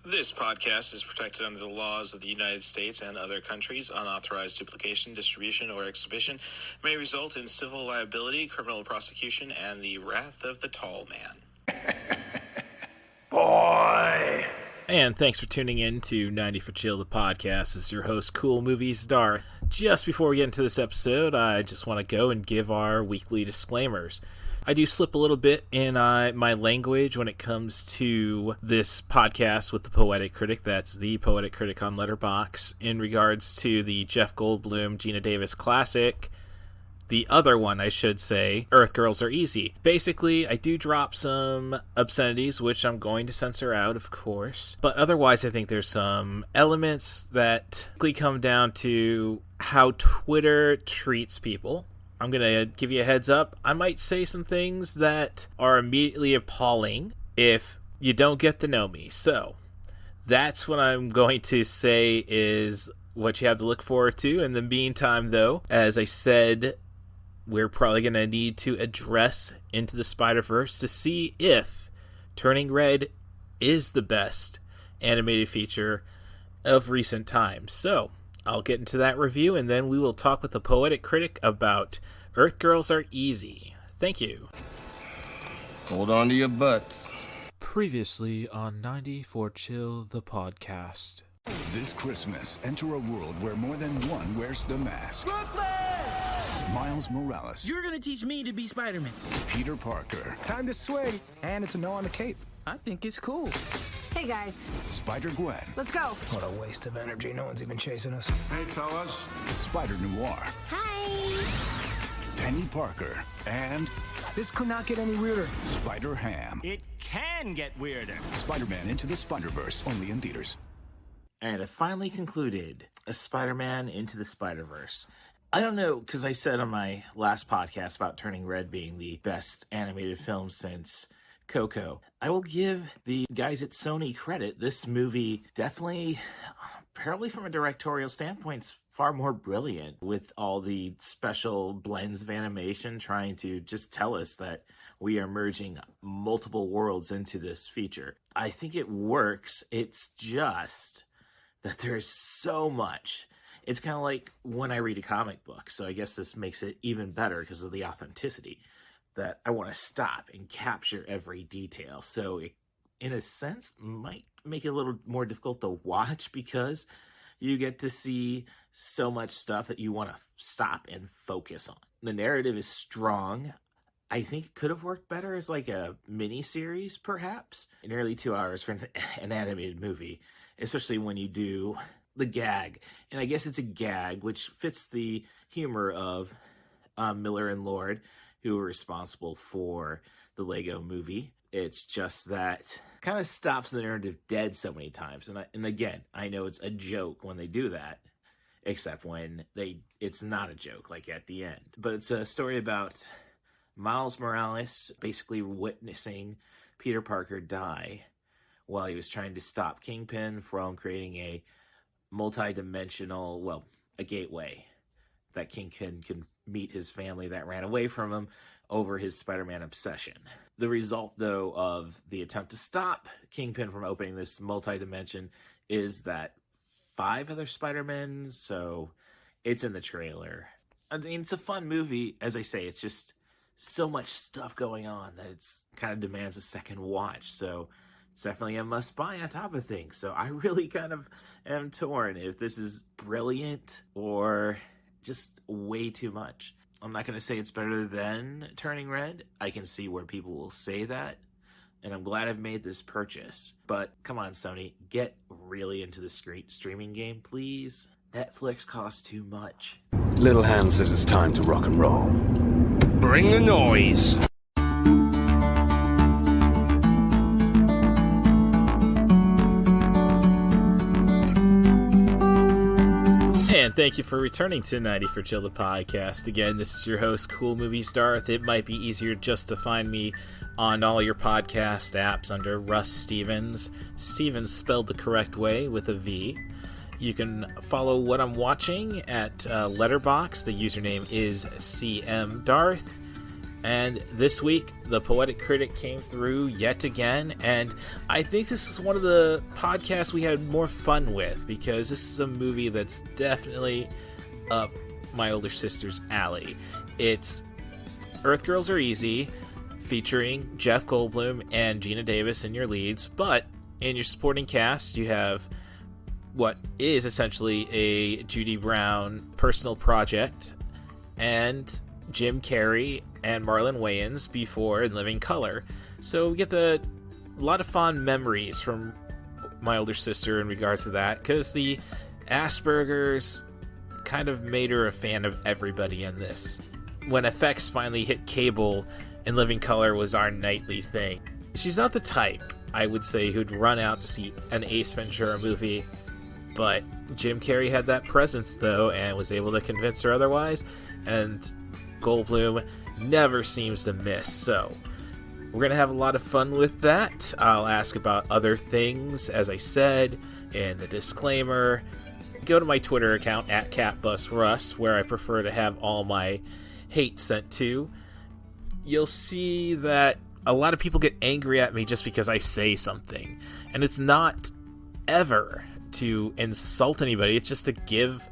This podcast is protected under the laws of the United States and other countries. Unauthorized duplication, distribution, or exhibition may result in civil liability, criminal prosecution, and the wrath of the tall man. Boy! And thanks for tuning in to 90 for Chill, the podcast. This is your host, CoolMoviesDarth. Just before we get into this episode, I just want to go and give our weekly disclaimers. I do slip a little bit in my language when it comes to this podcast with the Poetic Critic. That's the Poetic Critic on Letterboxd. In regards to the Jeff Goldblum, Geena Davis classic, the other one, I should say, Earth Girls Are Easy. Basically, I do drop some obscenities, which I'm going to censor out, of course. But otherwise, I think there's some elements that come down to how Twitter treats people. I'm going to give you a heads up. I might say some things that are immediately appalling if you don't get to know me. So that's what I'm going to say is what you have to look forward to. In the meantime, though, as I said, we're probably going to need to address Into the Spider-Verse to see if Turning Red is the best animated feature of recent times. So I'll get into that review, and then we will talk with the Poetic Critic about Earth Girls Are Easy. Thank you. Hold on to your butts. Previously on 90 for Chill, the podcast. This Christmas, enter a world where more than one wears the mask. Brooklyn! Miles Morales. You're gonna teach me to be Spider-Man. Peter Parker. Time to swing, and it's a no on the cape. I think it's cool. Hey, guys. Spider-Gwen. Let's go. What a waste of energy. No one's even chasing us. Hey, fellas. Spider-Noir. Hi. Penny Parker. And This could not get any weirder. Spider-Ham. It can get weirder. Spider-Man Into the Spider-Verse, only in theaters. And it finally concluded, a Spider-Man Into the Spider-Verse. I don't know, because I said on my last podcast about Turning Red being the best animated film since Coco. I will give the guys at Sony credit. This movie definitely, apparently from a directorial standpoint, is far more brilliant with all the special blends of animation trying to just tell us that we are merging multiple worlds into this feature. I think it works. It's just that there's so much. It's kind of like when I read a comic book, so I guess this makes it even better because of the authenticity, that I want to stop and capture every detail. So it, in a sense, might make it a little more difficult to watch because you get to see so much stuff that you want to stop and focus on. The narrative is strong. I think it could have worked better as like a mini-series, perhaps. Nearly 2 hours for an animated movie, especially when you do the gag. And I guess it's a gag, which fits the humor of Miller and Lord, who were responsible for the Lego movie. It's just that kind of stops the narrative dead so many times. And again, I know it's a joke when they do that, except when it's not a joke, like at the end. But it's a story about Miles Morales basically witnessing Peter Parker die while he was trying to stop Kingpin from creating a multi-dimensional, a gateway that Kingpin can meet his family that ran away from him over his Spider-Man obsession. The result, though, of the attempt to stop Kingpin from opening this multi-dimension is that 5 other Spider-Men, so it's in the trailer. I mean, it's a fun movie. As I say, it's just so much stuff going on that it's kind of demands a second watch, so it's definitely a must-buy on top of things. So I really kind of am torn if this is brilliant or just way too much. I'm not going to say it's better than Turning Red. I can see where people will say that, and I'm glad I've made this purchase. But come on, Sony, get really into the streaming game, please. Netflix costs too much. Little Hand says it's time to rock and roll. Bring the noise. And thank you for returning to 90 for Chill, the podcast. Again, this is your host, CoolMoviesDarth. It might be easier just to find me on all your podcast apps under Russ Stevens. Stevens spelled the correct way with a V. You can follow what I'm watching at Letterboxd. The username is CMDarth. And this week, The Poetic Critic came through yet again, and I think this is one of the podcasts we had more fun with, because this is a movie that's definitely up my older sister's alley. It's Earth Girls Are Easy, featuring Jeff Goldblum and Geena Davis in your leads, but in your supporting cast, you have what is essentially a Judy Brown personal project, and Jim Carrey and Marlon Wayans before In Living Color. So we get a lot of fond memories from my older sister in regards to that, because the Asperger's kind of made her a fan of everybody in this. When effects finally hit cable, In Living Color was our nightly thing. She's not the type, I would say, who'd run out to see an Ace Ventura movie, but Jim Carrey had that presence, though, and was able to convince her otherwise, and Goldblum never seems to miss. So we're going to have a lot of fun with that. I'll ask about other things, as I said in the disclaimer. Go to my Twitter account, @CatBusRuss, where I prefer to have all my hate sent to. You'll see that a lot of people get angry at me just because I say something. And it's not ever to insult anybody, it's just to give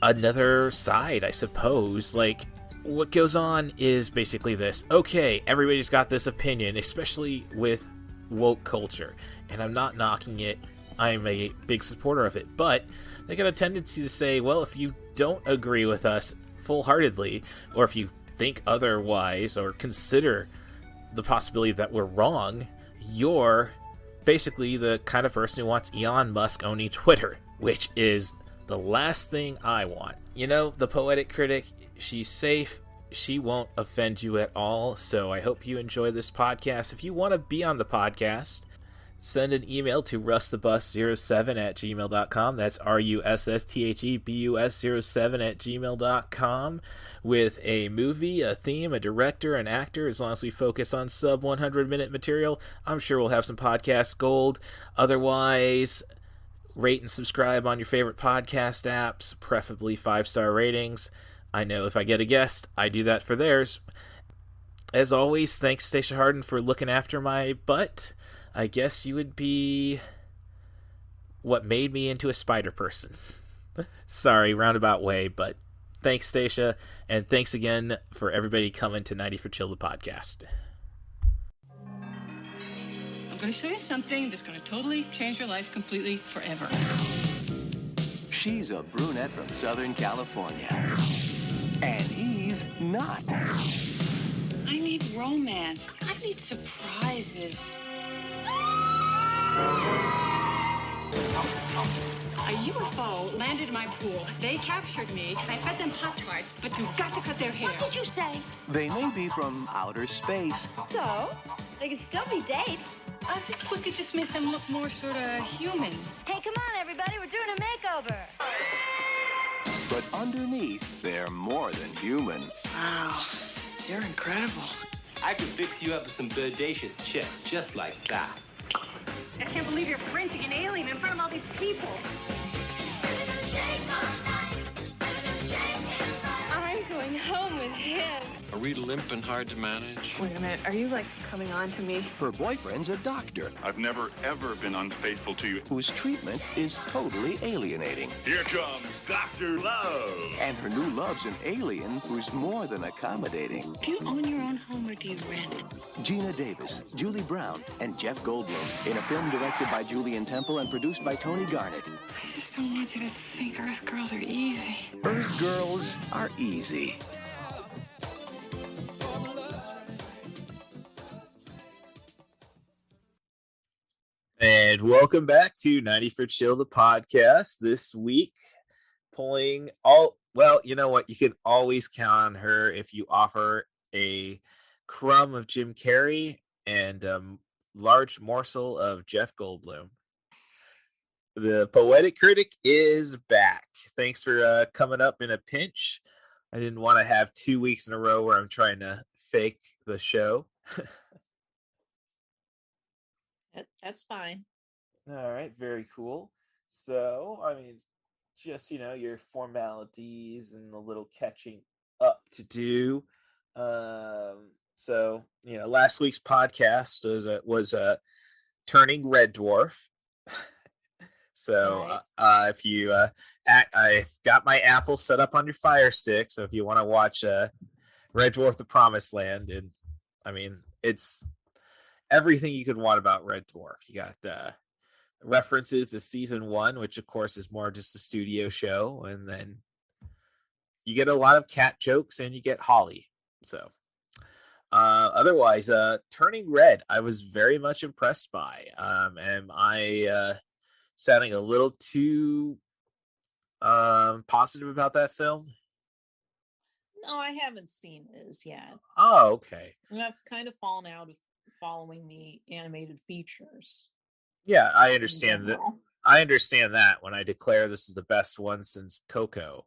another side, I suppose. Like, what goes on is basically this. Okay, everybody's got this opinion, especially with woke culture, and I'm not knocking it. I'm a big supporter of it, but they got a tendency to say, well, if you don't agree with us full-heartedly, or if you think otherwise, or consider the possibility that we're wrong, you're basically the kind of person who wants Elon Musk owning Twitter, which is the last thing I want. You know, the Poetic Critic, she's safe. She won't offend you at all. So I hope you enjoy this podcast. If you want to be on the podcast, send an email to rusthebus07@gmail.com. That's RUSSTHEBUS07@gmail.com with a movie, a theme, a director, an actor. As long as we focus on sub 100-minute material, I'm sure we'll have some podcast gold. Otherwise, rate and subscribe on your favorite podcast apps, preferably 5-star ratings. I know if I get a guest, I do that for theirs. As always, thanks Stacia Harden for looking after my butt. I guess you would be what made me into a spider person. Sorry, roundabout way, but thanks, Stacia, and thanks again for everybody coming to 90 for Chill, the podcast. I'm going to show you something that's going to totally change your life completely forever. She's a brunette from Southern California, and he's not. I need romance. I need surprises. A UFO landed in my pool. They captured me. I fed them Pop-Tarts, but you've got to cut their hair. What did you say? They may be from outer space. So? They could still be dates. I think we could just make them look more sort of human. Hey, come on, everybody. We're doing a makeover. But underneath, they're more than human. Wow, you're incredible. I could fix you up with some bodacious chicks just like that. I can't believe you're renting an alien in front of all these people. I'm going home with him. Are we limp and hard to manage? Wait a minute, are you like coming on to me? Her boyfriend's a doctor. I've never, ever been unfaithful to you. Whose treatment is totally alienating. Here comes Dr. Love. And her new love's an alien who's more than accommodating. Do you own your own home or do you rent it? Geena Davis, Julie Brown, and Jeff Goldblum in a film directed by Julian Temple and produced by Tony Garnett. I just don't want you to think Earth Girls Are Easy. Earth Girls Are Easy. And welcome back to 90 for Chill, the podcast. This week, pulling well, you know what? You can always count on her if you offer a crumb of Jim Carrey and a large morsel of Jeff Goldblum. The Poetic Critic is back. Thanks for coming up in a pinch. I didn't want to have 2 weeks in a row where I'm trying to fake the show. That's fine. All right, very cool. So, I mean, just, your formalities and a little catching up to do. So last week's podcast was Turning Red Dwarf. So if you I've got my Apple set up on your Fire Stick, so if you want to watch Red Dwarf: The Promised Land, and I mean it's everything you could want about Red Dwarf. You got references to season 1, which of course is more just a studio show, and then you get a lot of cat jokes and you get Holly. So otherwise, Turning Red, I was very much impressed by. Am I sounding a little too positive about that film? No, I haven't seen it as yet. Oh, okay. I've kind of fallen out of following the animated features. Yeah, I understand that. I understand that when I declare this is the best one since Coco.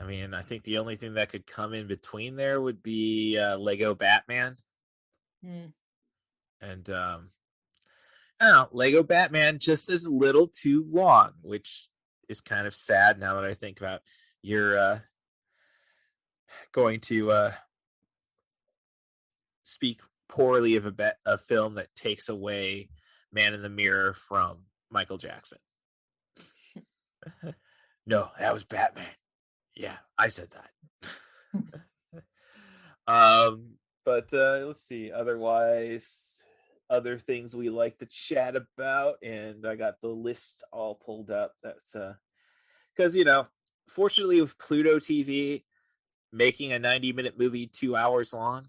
I mean, I think the only thing that could come in between there would be Lego Batman. And I don't know, Lego Batman just is a little too long, which is kind of sad now that I think about you're going to speak poorly of a film that takes away Man in the Mirror from Michael Jackson. No, that was Batman. Yeah, I said that. But let's see. Otherwise, other things we like to chat about, and I got the list all pulled up. That's because fortunately with Pluto TV making a 90-minute movie 2 hours long,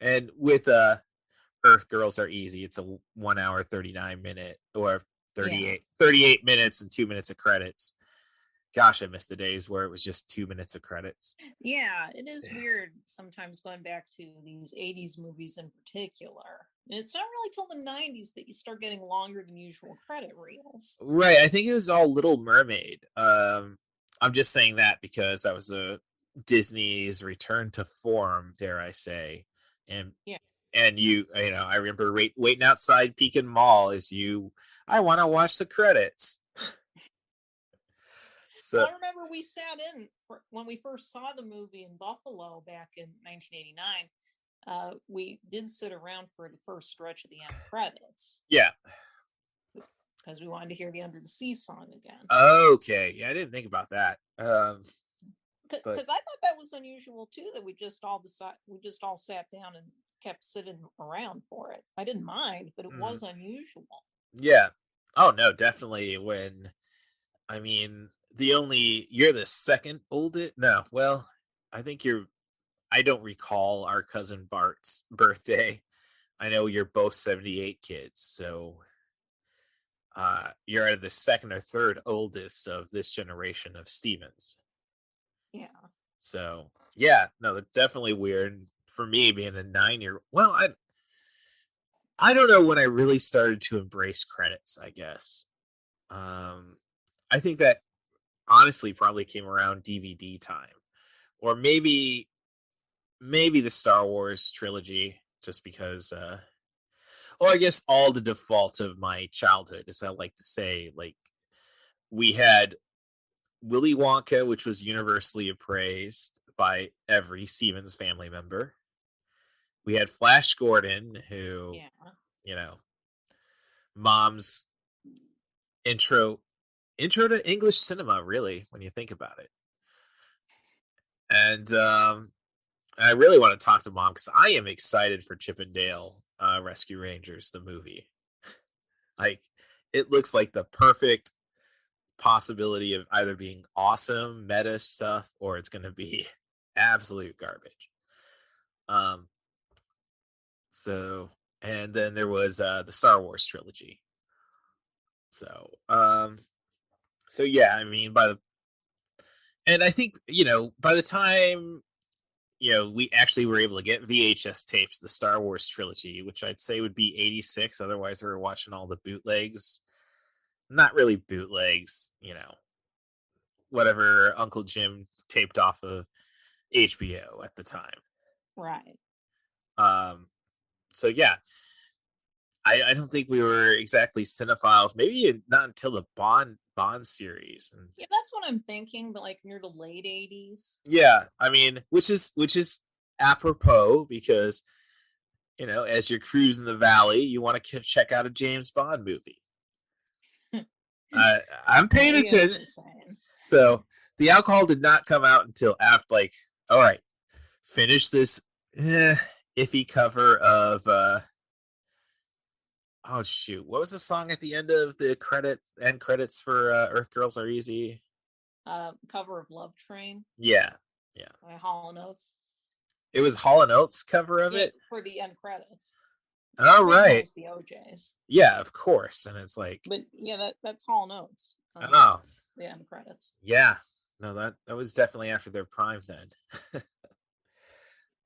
and with Earth Girls Are Easy, it's a 1 hour 39-minute or 38 minutes and 2 minutes of credits. Gosh, I miss the days where it was just 2 minutes of credits. Yeah, it is weird sometimes going back to these 80s movies in particular. And it's not really till the 90s that you start getting longer than usual credit reels. Right, I think it was all Little Mermaid. I'm just saying that because that was Disney's return to form, dare I say. And and I remember waiting outside Pekin Mall as I want to watch the credits. So, I remember we sat in when we first saw the movie in Buffalo back in 1989. We did sit around for the first stretch of the end credits. Yeah. Because we wanted to hear the Under the Sea song again. Okay. Yeah, I didn't think about that. Because I thought that was unusual too, that we just all sat down and kept sitting around for it. I didn't mind, but it was unusual. Yeah. Oh no, definitely. You're the second oldest. No, well, I think I don't recall our cousin Bart's birthday. I know you're both 78 kids, so you're the second or third oldest of this generation of Stevens. Yeah. So yeah, no, that's definitely weird for me being a 9-year. Well, I don't know when I really started to embrace credits. I guess. I think that honestly probably came around DVD time, or maybe the Star Wars trilogy, just because I guess all the default of my childhood, as I like to say, like we had Willy Wonka, which was universally appraised by every Stevens family member. We had Flash Gordon, who mom's intro to English cinema, really, when you think about it. And I really want to talk to Mom because I am excited for Chip and Dale Rescue Rangers, the movie. Like, it looks like the perfect possibility of either being awesome meta stuff or it's going to be absolute garbage. And then there was the Star Wars trilogy. So yeah, I mean, and I think, by the time, we actually were able to get VHS tapes, the Star Wars trilogy, which I'd say would be 86. Otherwise, we were watching all the bootlegs. Not really bootlegs, whatever Uncle Jim taped off of HBO at the time. Right. So yeah, I don't think we were exactly cinephiles. Maybe not until the Bond series. Yeah, that's what I'm thinking. But like near the late 80s. Yeah, I mean, which is apropos because, as you're cruising the valley, you want to check out a James Bond movie. I'm paying attention. So the alcohol did not come out until after, all right, finish this iffy cover of oh shoot, what was the song at the end of the end credits for Earth Girls Are Easy? Cover of Love Train. Yeah. By Hall & Oates. It was Hall & Oates cover of it for the end credits. All right. The OJs. Yeah, of course, and it's like. But yeah, that's Hall & Oates. Oh. The end credits. Yeah. No, that was definitely after their prime then.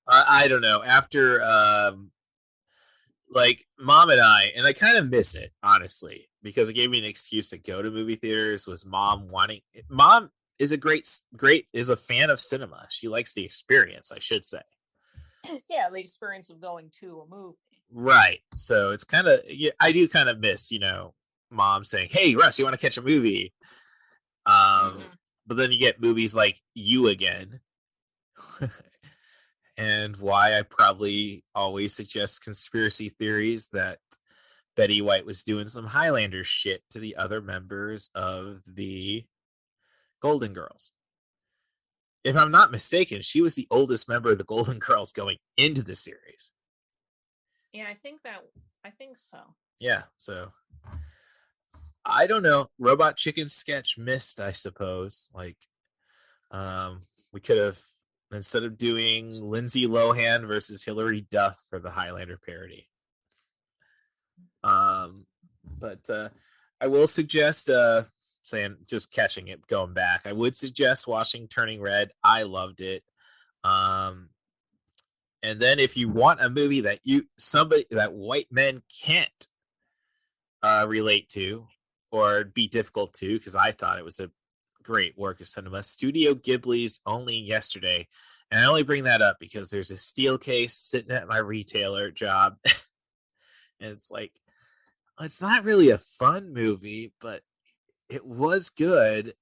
I don't know. After Mom and I kind of miss it, honestly, because it gave me an excuse to go to movie theaters. Was Mom is a fan of cinema. She likes the experience, I should say. Yeah, the experience of going to a movie. Right. So it's kind of, I do kind of miss, Mom saying, "Hey, Russ, you want to catch a movie?" But then you get movies like You Again. And why I probably always suggest conspiracy theories that Betty White was doing some Highlander shit to the other members of the Golden Girls. If I'm not mistaken, she was the oldest member of the Golden Girls going into the series. Yeah, I think so. Yeah, so I don't know. Robot Chicken sketch missed, I suppose. We could have, instead of doing Lindsay Lohan versus Hilary Duff for the Highlander parody. But I will suggest just catching it, going back. I would suggest watching Turning Red. I loved it. And then if you want a movie that that white men can't relate to or be difficult to, because I thought it was a great work of cinema, Studio Ghibli's Only Yesterday. And I only bring that up because there's a steel case sitting at my retailer job. And it's it's not really a fun movie, but it was good.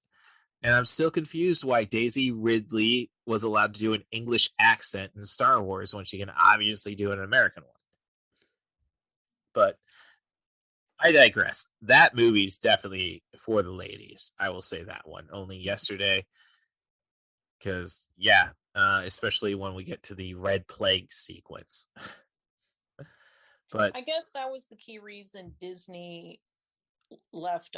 And I'm still confused why Daisy Ridley was allowed to do an English accent in Star Wars when she can obviously do an American one. But I digress. That movie's definitely for the ladies. I will say that one. Only Yesterday. Because, especially when we get to the Red Plague sequence. But I guess that was the key reason Disney begged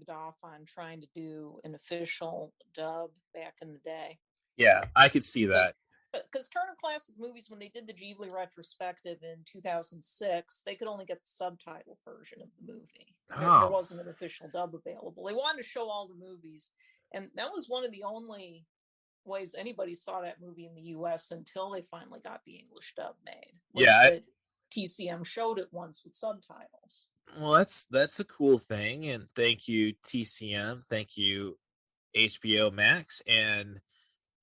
off on trying to do an official dub back in the day. Yeah, I could see that. Because Turner Classic Movies, when they did the Ghibli retrospective in 2006, they could only get the subtitle version of the movie. There wasn't an official dub available. They wanted to show all the movies, and that was one of the only ways anybody saw that movie in the U.S. until they finally got the English dub made. TCM showed it once with subtitles. Well, that's a cool thing, and thank you TCM, thank you HBO Max, and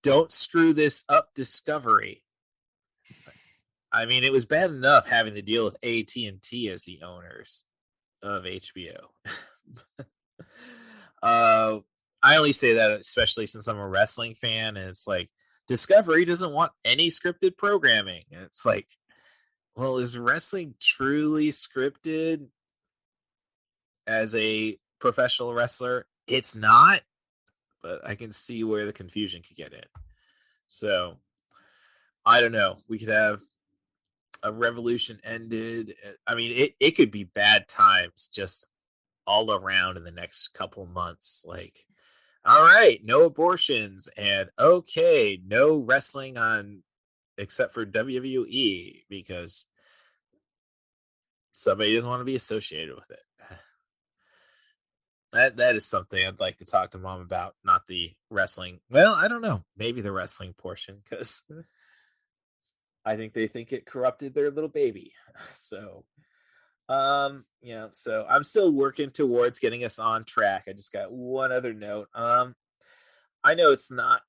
don't screw this up, Discovery. I mean, it was bad enough having to deal with AT&T as the owners of HBO. I only say that especially since I'm a wrestling fan, and it's Discovery doesn't want any scripted programming. And it's well, is wrestling truly scripted? As a professional wrestler, it's not, but I can see where the confusion could get in. So, I don't know. We could have a revolution ended. I mean, it could be bad times just all around in the next couple months. All right, no abortions, and okay, no wrestling on except for WWE because somebody doesn't want to be associated with it. That is something I'd like to talk to Mom about, not the wrestling. Well, I don't know. Maybe the wrestling portion, because I think they think it corrupted their little baby. So, so I'm still working towards getting us on track. I just got one other note. I know it's not,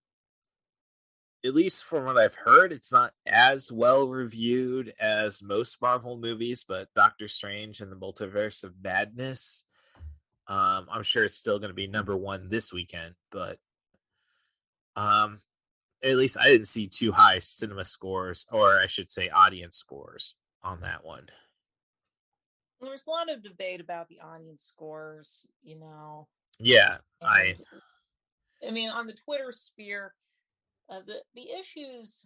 at least from what I've heard, it's not as well reviewed as most Marvel movies, but Doctor Strange and the Multiverse of Madness, I'm sure it's still going to be number one this weekend, but at least I didn't see too high cinema scores, or I should say audience scores on that one. There's a lot of debate about the audience scores, you know. Yeah, I mean, on the Twitter sphere, the issues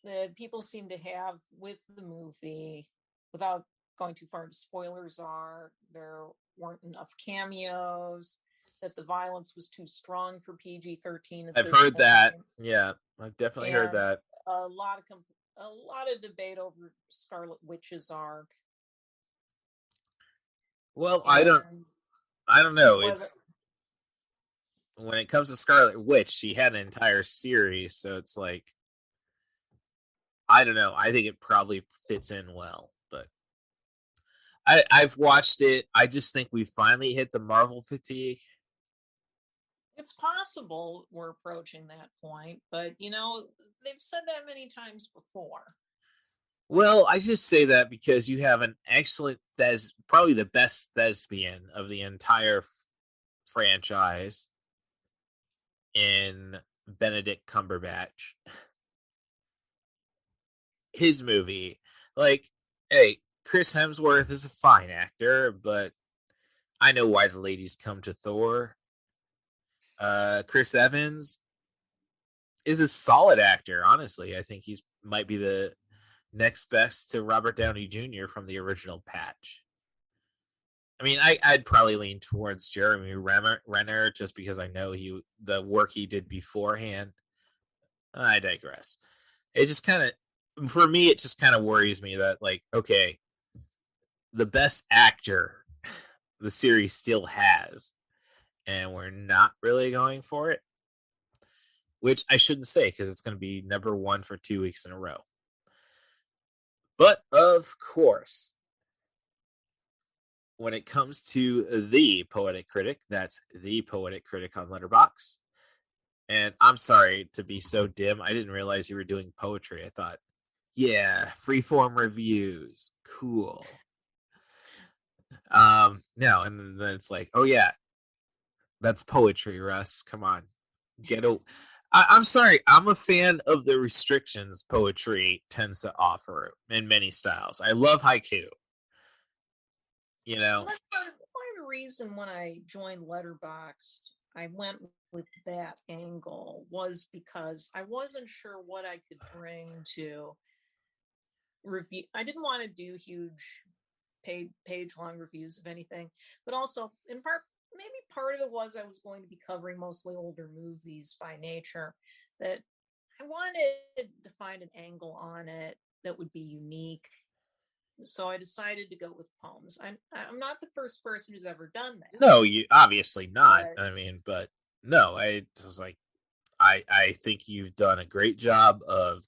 that people seem to have with the movie, without going too far into spoilers, are there weren't enough cameos, that the violence was too strong for PG-13. I've heard that. Yeah, I've definitely heard that. A lot of debate over Scarlet Witch's arc. Well, I don't know. It's when it comes to Scarlet Witch, she had an entire series, so it's like, I don't know. I think it probably fits in well, but I've watched it. I just think we finally hit the Marvel fatigue. It's possible we're approaching that point, but you know, they've said that many times before. Well, I just say that because you have an excellent, probably the best thespian of the entire franchise in Benedict Cumberbatch. His movie, like, hey, Chris Hemsworth is a fine actor, but I know why the ladies come to Thor. Chris Evans is a solid actor, honestly. I think he's might be the next best to Robert Downey Jr. from the original Patch. I mean, I'd probably lean towards Jeremy Renner just because I know the work he did beforehand. I digress. It just kind of, for me, it just kind of worries me that, like, okay, the best actor the series still has, and we're not really going for it, which I shouldn't say because it's going to be number one for 2 weeks in a row. But of course, when it comes to the Poetic Critic, that's the Poetic Critic on Letterboxd. And I'm sorry to be so dim. I didn't realize you were doing poetry. I thought, yeah, freeform reviews, cool. No, and then it's like, oh yeah, that's poetry, Russ. Come on, I'm sorry. I'm a fan of the restrictions poetry tends to offer in many styles. I love haiku. You know, part of the reason when I joined Letterboxd, I went with that angle was because I wasn't sure what I could bring to review. I didn't want to do huge page-long reviews of anything, but also in part, maybe part of it was I was going to be covering mostly older movies by nature, that I wanted to find an angle on it that would be unique. So I decided to go with poems. I'm not the first person who's ever done that. No, you obviously not. But no, I was like, I think you've done a great job of,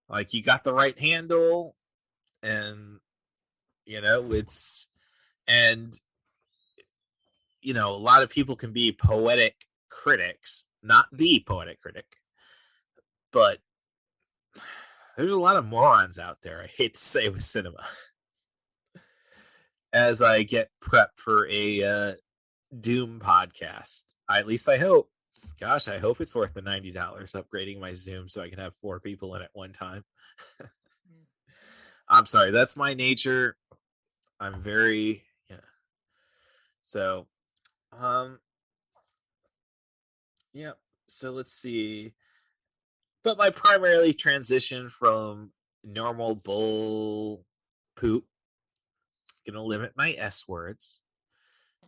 like, you got the right handle, and you know, a lot of people can be poetic critics, not the Poetic Critic, but there's a lot of morons out there, I hate to say, with cinema. As I get prepped for a Doom podcast, at least I hope. Gosh, I hope it's worth the $90 upgrading my Zoom so I can have 4 people in at one time. I'm sorry, that's my nature. I'm very, So, yeah. So let's see. But my primarily transition from normal bull poop, gonna limit my S words.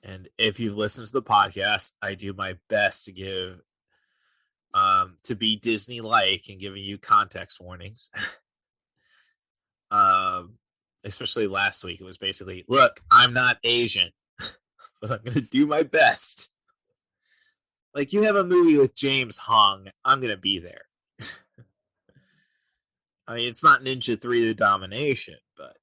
And if you've listened to the podcast, I do my best to give, to be Disney-like and giving you context warnings. Especially last week, it was basically, look, I'm not Asian, but I'm gonna do my best. Like, you have a movie with James Hong, I'm gonna be there. I mean, it's not Ninja 3 The Domination, but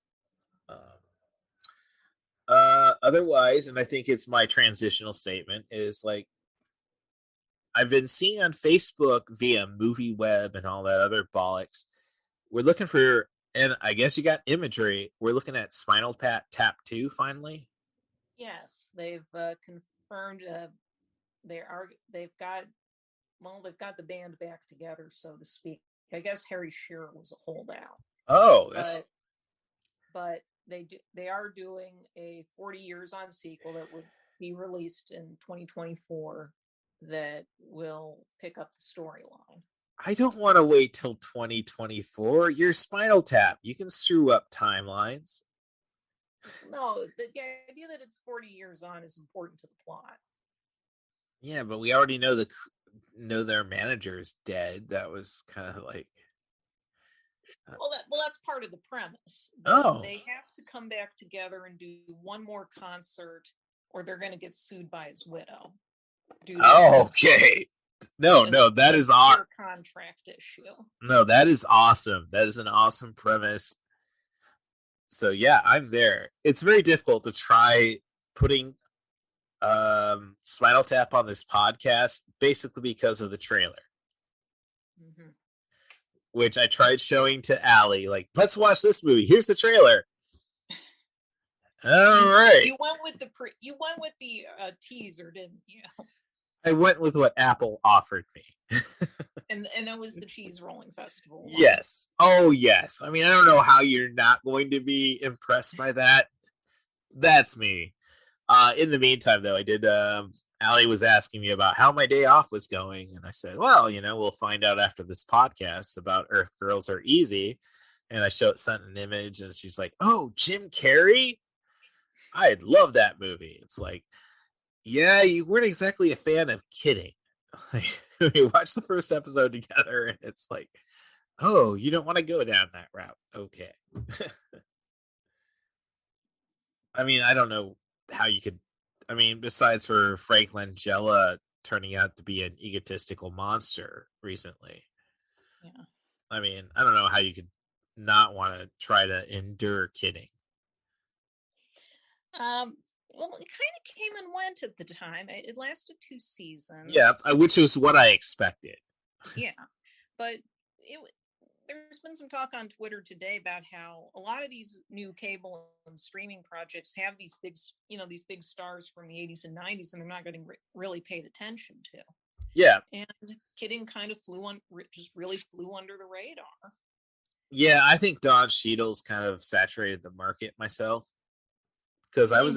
otherwise, and I think it's my transitional statement, is like, I've been seeing on Facebook via MovieWeb and all that other bollocks, we're looking for, and I guess you got imagery, we're Looking at Spinal Tap 2 finally. Yes, they've confirmed they've got well, they've got the band back together, so to speak. I guess Harry Shearer was a holdout. Oh, that's... But they are doing a 40 Years On sequel that would be released in 2024 that will pick up the storyline. I don't want to wait till 2024. You're Spinal Tap. You can screw up timelines. No, the idea that it's 40 years on is important to the plot. Yeah, but we already know their manager is dead. That was kind of like... Well, that's part of the premise. They have to come back together and do one more concert, or they're going to get sued by his widow. Okay. No, that is awesome. Contract issue. No, that is awesome. That is an awesome premise. So yeah, I'm there. It's very difficult to try putting Spinal Tap on this podcast, basically because of the trailer. Mm-hmm. Which I tried showing to Allie, like, let's watch this movie. Here's the trailer. All right. You went with the teaser, didn't you? I went with what Apple offered me. and that was the cheese rolling festival one. Yes. Oh, yes. I mean, I don't know how you're not going to be impressed by that. That's me. In the meantime, though, I did... Allie was asking me about how my day off was going, and I said, well, we'll find out after this podcast about Earth Girls Are Easy. And I sent an image, and she's like, oh, Jim Carrey? I love that movie. It's like, yeah, you weren't exactly a fan of Kidding. We watched the first episode together, and it's like, oh, you don't want to go down that route. Okay. I mean, I don't know how you could... I mean, besides for Frank Langella turning out to be an egotistical monster recently. Yeah. I mean, I don't know how you could not want to try to endure Kidding. Well, it kind of came and went at the time. It lasted 2 seasons. Yeah, which was what I expected. Yeah, but there's been some talk on Twitter today about how a lot of these new cable and streaming projects have these big stars from the 80s and 90s, and they're not getting really paid attention to. Yeah. And Kidding kind of just really flew under the radar. Yeah, I think Don Cheadle's kind of saturated the market myself. Because I was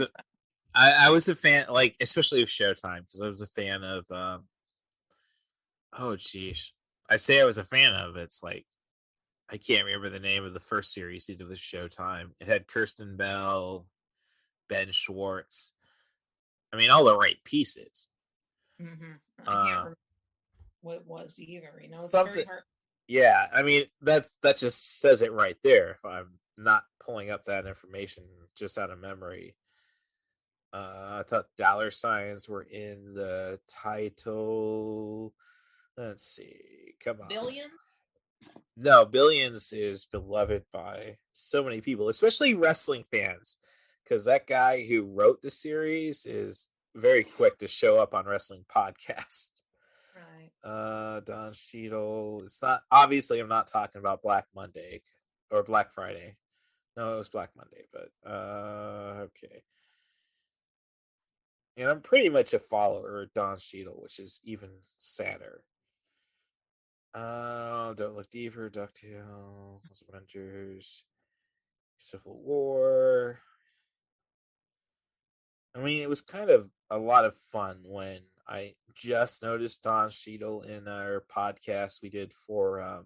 a fan, like, especially of Showtime, because I was a fan of, oh, geez. I say I was a fan of, it's like, I can't remember the name of the first series he did with Showtime. It had Kirsten Bell, Ben Schwartz. I mean, all the right pieces. Mm-hmm. I can't remember what it was either. It's something, very hard. Yeah, I mean, that just says it right there. If I'm not pulling up that information just out of memory. I thought dollar signs were in the title. Let's see. Come on. Billion? No, Billions is beloved by so many people, especially wrestling fans, because that guy who wrote the series is very quick to show up on wrestling podcasts. Right. Don Cheadle. It's not, obviously I'm not talking about Black Monday or Black Friday. No, it was Black Monday, but okay. And I'm pretty much a follower of Don Cheadle, which is even sadder. Don't Look Deeper, DuckTales, Avengers, Civil War. I mean, it was kind of a lot of fun when I just noticed Don Cheadle in our podcast we did for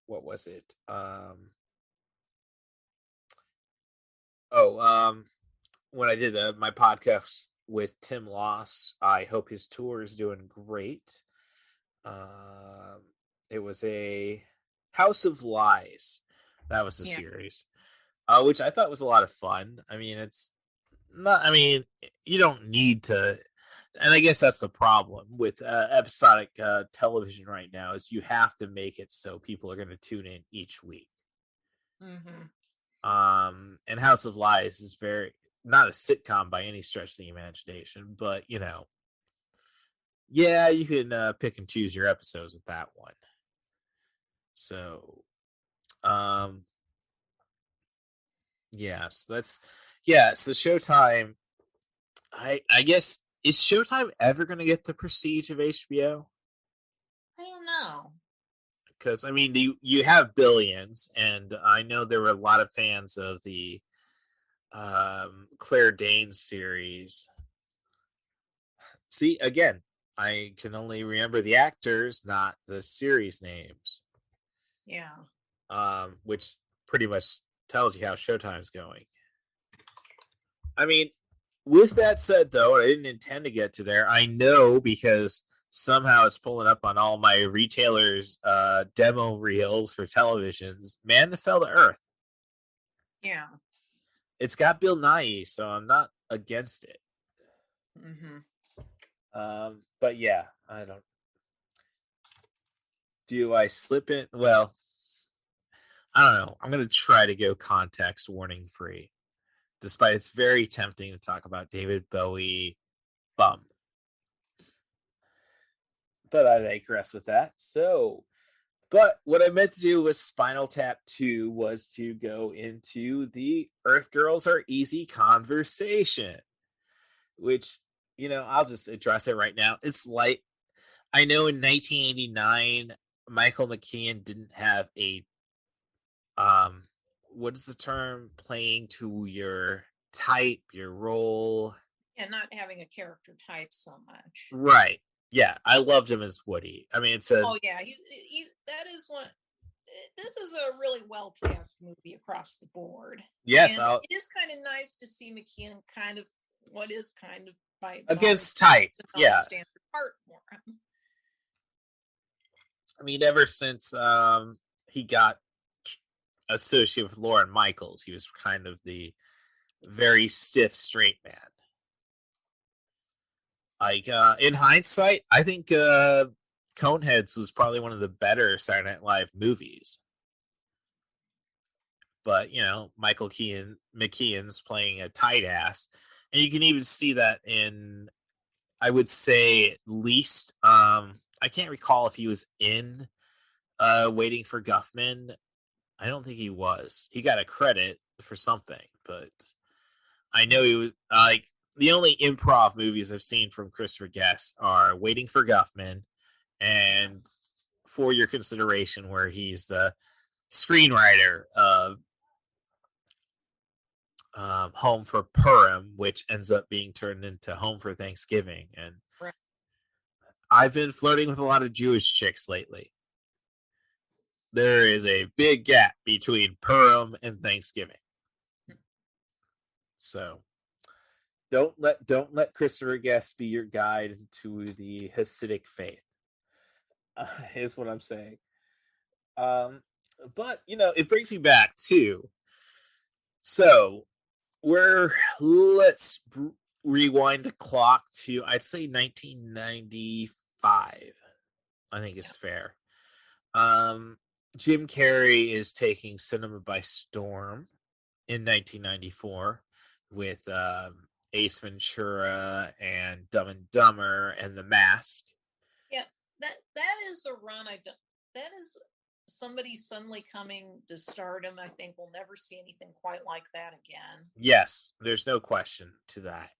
what was it? When I did my podcast with Tim Loss. I hope his tour is doing great. It was a House of Lies. That was the series, which I thought was a lot of fun. I mean, it's not, I mean, you don't need to, and I guess that's the problem with episodic television right now, is you have to make it so people are going to tune in each week. Mm-hmm. And House of Lies is not a sitcom by any stretch of the imagination, but yeah, you can pick and choose your episodes with that one. So, yeah, so that's, so Showtime, I guess is Showtime ever going to get the prestige of HBO? I don't know. Because, I mean, you have Billions, and I know there were a lot of fans of the Claire Danes series. See, again, I can only remember the actors, not the series names. Yeah. Which pretty much tells you how Showtime's going. I mean, with that said, though, I didn't intend to get to there. I know because somehow it's pulling up on all my retailers' demo reels for televisions. Man that Fell to Earth. Yeah. It's got Bill Nighy, so I'm not against it. Mm-hmm. But yeah, I don't. Do I slip it? Well, I don't know. I'm going to try to go context warning free, despite it's very tempting to talk about David Bowie bum. But I digress with that. So, but what I meant to do with Spinal Tap 2 was to go into the Earth Girls Are Easy conversation, which, you know, I'll just address it right now. It's like, I know in 1989, Michael McKean didn't have a, what is the term? Playing to your type, your role. Yeah, not having a character type so much. Right. Yeah, I loved him as Woody. I mean, it's a... Oh, yeah, that is one... This is a really well-cast movie across the board. Yes, and it is kind of nice to see McKean kind of what is kind of by against type. Yeah, standard part for him. I mean, ever since he got associated with Lorne Michaels, he was kind of the very stiff straight man. Like in hindsight, I think Coneheads was probably one of the better Saturday Night Live movies. But, you know, Michael McKean's playing a tight ass. And you can even see that in, I would say, at least, I can't recall if he was in Waiting for Guffman. I don't think he was. He got a credit for something, but I know he was, like, the only improv movies I've seen from Christopher Guest are Waiting for Guffman and For Your Consideration, where he's the screenwriter of Home for Purim, which ends up being turned into Home for Thanksgiving. And right. I've been flirting with a lot of Jewish chicks lately. There is a big gap between Purim and Thanksgiving. So don't let Christopher Guest be your guide to the Hasidic faith. Is what I'm saying. But you know, it brings me back to. So let's rewind the clock to, I'd say, 1995. I think it's fair. Jim Carrey is taking cinema by storm in 1994 with Ace Ventura and Dumb and Dumber and The Mask. Yeah, that is a run. That is somebody suddenly coming to stardom. I think we'll never see anything quite like that again. Yes, there's no question to that.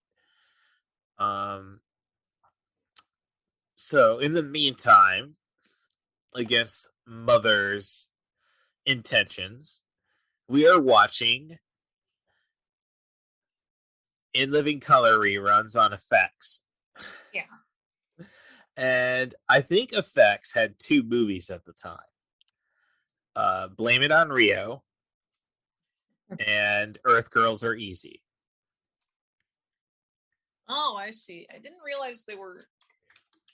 So in the meantime, against Mother's intentions, we are watching In Living Color reruns on FX. Yeah. And I think FX had two movies at the time. Blame It on Rio and Earth Girls Are Easy. Oh, I see. I didn't realize they were...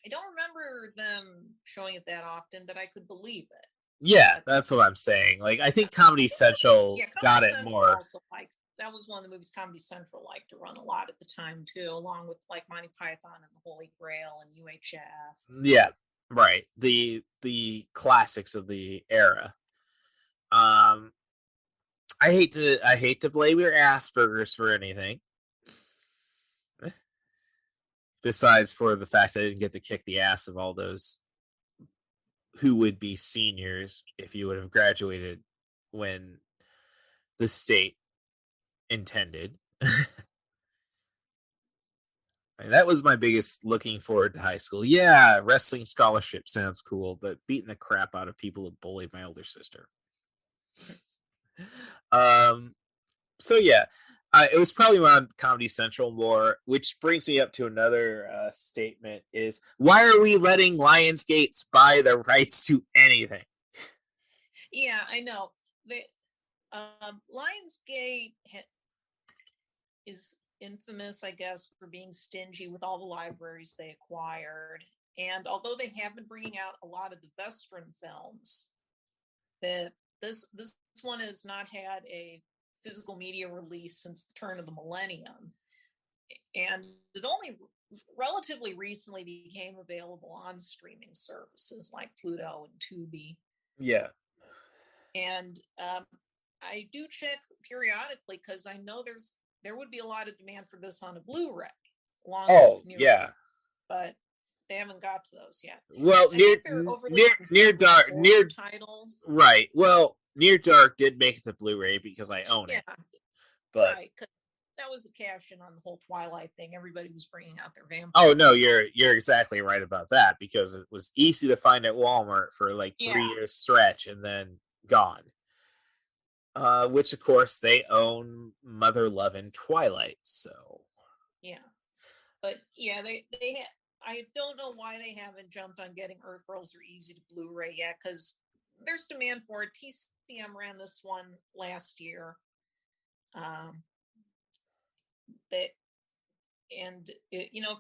I don't remember them showing it that often, but I could believe it. Yeah, that's what I'm saying. Like, I think Comedy Central got it more. Also liked, that was one of the movies Comedy Central liked to run a lot at the time, too, along with, like, Monty Python and the Holy Grail and UHF. Yeah, right. The classics of the era. I hate to blame your Asperger's for anything. Besides for the fact I didn't get to kick the ass of all those who would be seniors if you would have graduated when the state intended. And that was my biggest looking forward to high school. Yeah, wrestling scholarship sounds cool, but beating the crap out of people who bullied my older sister. So yeah, it was probably on Comedy Central more, which brings me up to another statement: is why are we letting Lionsgate buy the rights to anything? Yeah, I know. The Lionsgate is infamous, I guess, for being stingy with all the libraries they acquired. And although they have been bringing out a lot of the Western films, this one has not had a physical media release since the turn of the millennium. And it only relatively recently became available on streaming services like Pluto and Tubi. Yeah. And I do check periodically because I know there would be a lot of demand for this on a Blu-ray. Yeah. But they haven't got to those yet. Well, near dark titles. Right. Well, Near Dark did make it the Blu-ray because I own it. But right, 'cause that was a cash in on the whole Twilight thing. Everybody was bringing out their vampires. Oh no, you're exactly right about that because it was easy to find at Walmart for like 3 years stretch and then gone. Which of course they own Mother Lovin' Twilight, so yeah. But yeah, they I don't know why they haven't jumped on getting Earth Girls Are Easy to Blu-ray yet, because there's demand for it. TCM ran this one last year. If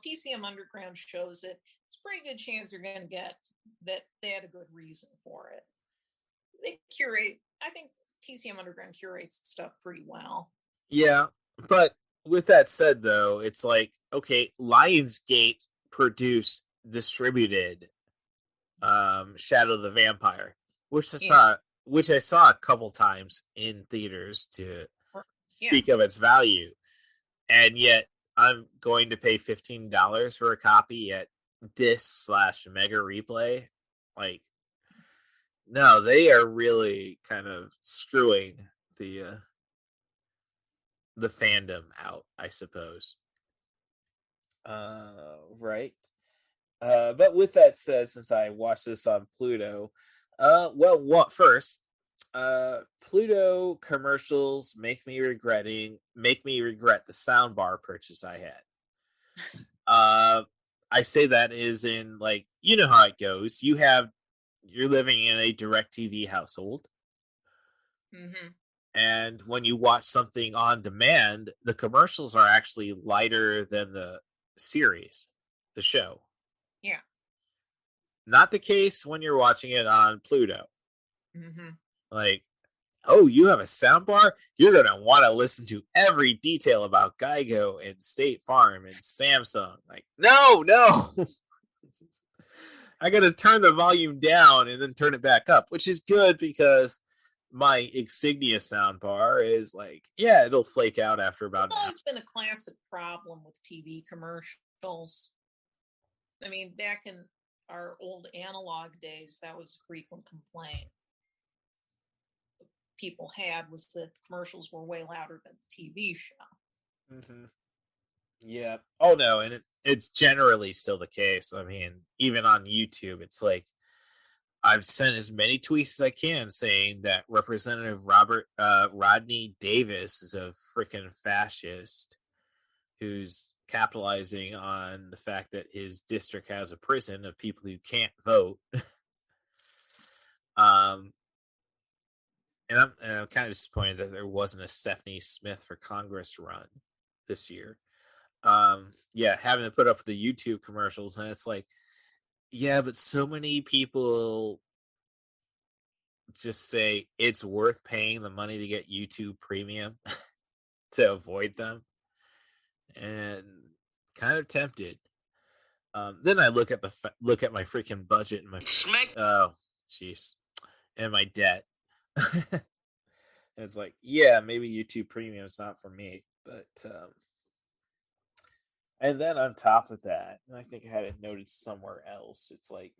TCM Underground shows it, it's a pretty good chance you're going to get that they had a good reason for it. They curate. I think TCM Underground curates stuff pretty well. Yeah, but with that said, though, it's like, okay, Lionsgate produced, distributed Shadow the Vampire, which I saw a couple times in theaters to speak of its value, and yet I'm going to pay $15 for a copy at Disc/Mega Replay. Like, no, they are really kind of screwing the fandom out, I suppose. Right. But with that said, since I watched this on Pluto, first, Pluto commercials make me regret the soundbar purchase I had. I say that is in, like, you know how it goes. You're living in a DirecTV household. Mm-hmm. And when you watch something on demand, the commercials are actually lighter than the series, the show. Yeah. Not the case when you're watching it on Pluto. Mm-hmm. Like, oh, you have a soundbar? You're going to want to listen to every detail about Geico and State Farm and Samsung. Like, no. I got to turn the volume down and then turn it back up, which is good because my Insignia soundbar is like, yeah, it'll flake out after about It's always been a classic problem with TV commercials. I mean, back in our old analog days, that was a frequent complaint people had, was that commercials were way louder than the TV show. Mm-hmm. Yeah. Oh no, and it's generally still the case. I mean, even on YouTube, it's like I've sent as many tweets as I can saying that Representative Rodney Davis is a freaking fascist who's capitalizing on the fact that his district has a prison of people who can't vote. And I'm kind of disappointed that there wasn't a Stephanie Smith for Congress run this year. Having to put up with the YouTube commercials, and it's like, yeah, but so many people just say it's worth paying the money to get YouTube Premium to avoid them, and kind of tempted. Then I look at my freaking budget and my and my debt. And it's like, yeah, maybe YouTube Premium is not for me, but and then on top of that, and I think I had it noted somewhere else, it's like,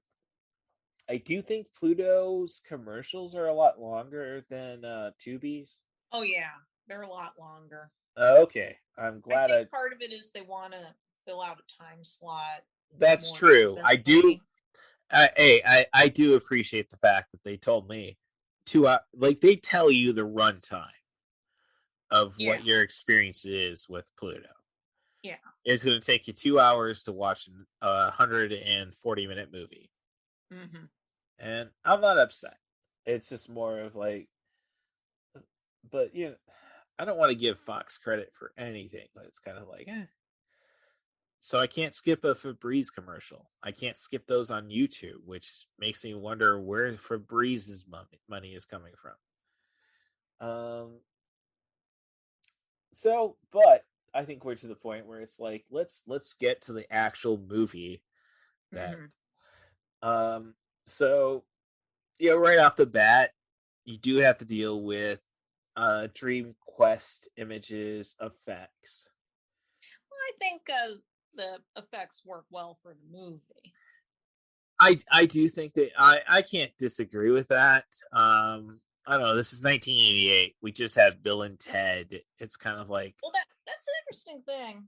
I do think Pluto's commercials are a lot longer than Tubi's. Oh yeah, they're a lot longer. Okay, I'm glad. I think part of it is they want to fill out a time slot. That's true. I do. I do appreciate the fact that they told me like they tell you the runtime of what your experience is with Pluto. Yeah. It's going to take you 2 hours to watch a 140-minute movie. Mm-hmm. And I'm not upset. It's just more of like, but I don't want to give Fox credit for anything, but it's kind of like, So I can't skip a Febreze commercial. I can't skip those on YouTube, which makes me wonder where Febrze's money is coming from. But I think we're to the point where it's like, let's get to the actual movie that, so, right off the bat, you do have to deal with Dream Quest Images effects. Well, I think the effects work well for the movie. I do think that I can't disagree with that. I don't know. This is 1988. We just had Bill and Ted. It's kind of like, well, that's an interesting thing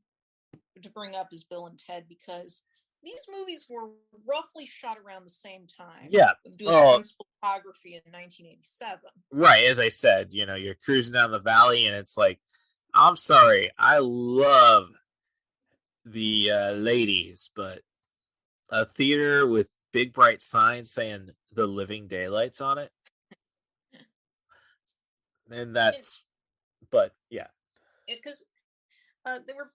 to bring up is Bill and Ted, because these movies were roughly shot around the same time. Yeah. Doing photography in 1987. Right. As I said, you're cruising down the valley and it's like, I'm sorry. I love the ladies, but a theater with big bright signs saying The Living Daylights on it. And that's, but yeah. Because they were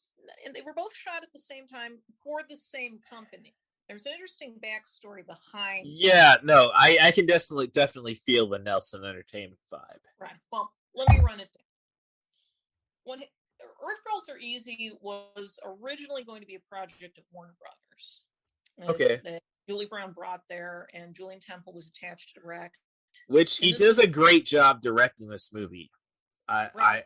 both shot at the same time for the same company. There's an interesting backstory behind. Yeah, no, I can definitely feel the Nelson Entertainment vibe. Right. Well, let me run it down. When Earth Girls Are Easy was originally going to be a project of Warner Brothers. Okay. That Julie Brown brought there, and Julian Temple was attached to direct. Which he does a great job directing this movie. I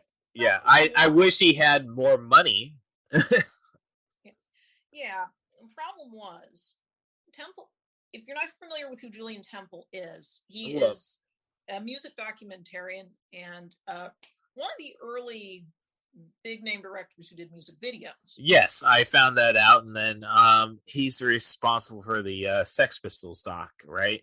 wish he had more money. Yeah. The problem was Temple. If you're not familiar with who Julian Temple is, he is a music documentarian and one of the early big name directors who did music videos. Yes, I found that out, and then he's responsible for the Sex Pistols doc, right?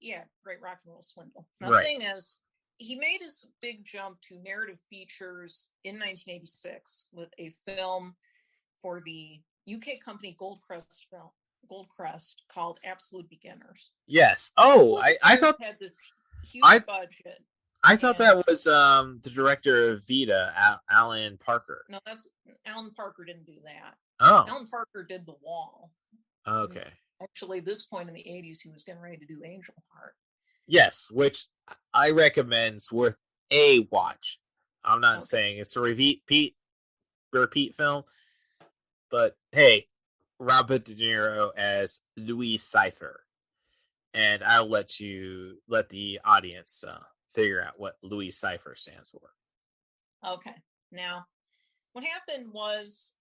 Yeah, Great Rock and Roll Swindle. Now, the thing is, he made his big jump to narrative features in 1986 with a film for the UK company Goldcrest called Absolute Beginners. Yes. Oh, I thought had this huge budget. I thought that was the director of Vita, Alan Parker. No, Alan Parker didn't do that. Oh. Alan Parker did The Wall. Okay. Actually, at this point in the 80s, he was getting ready to do Angel Heart. Yes, which I recommend's worth a watch. I'm not saying it's a repeat film, but hey, Robert De Niro as Louis Cypher, and I'll let the audience figure out what Louis Cypher stands for. Okay, now what happened was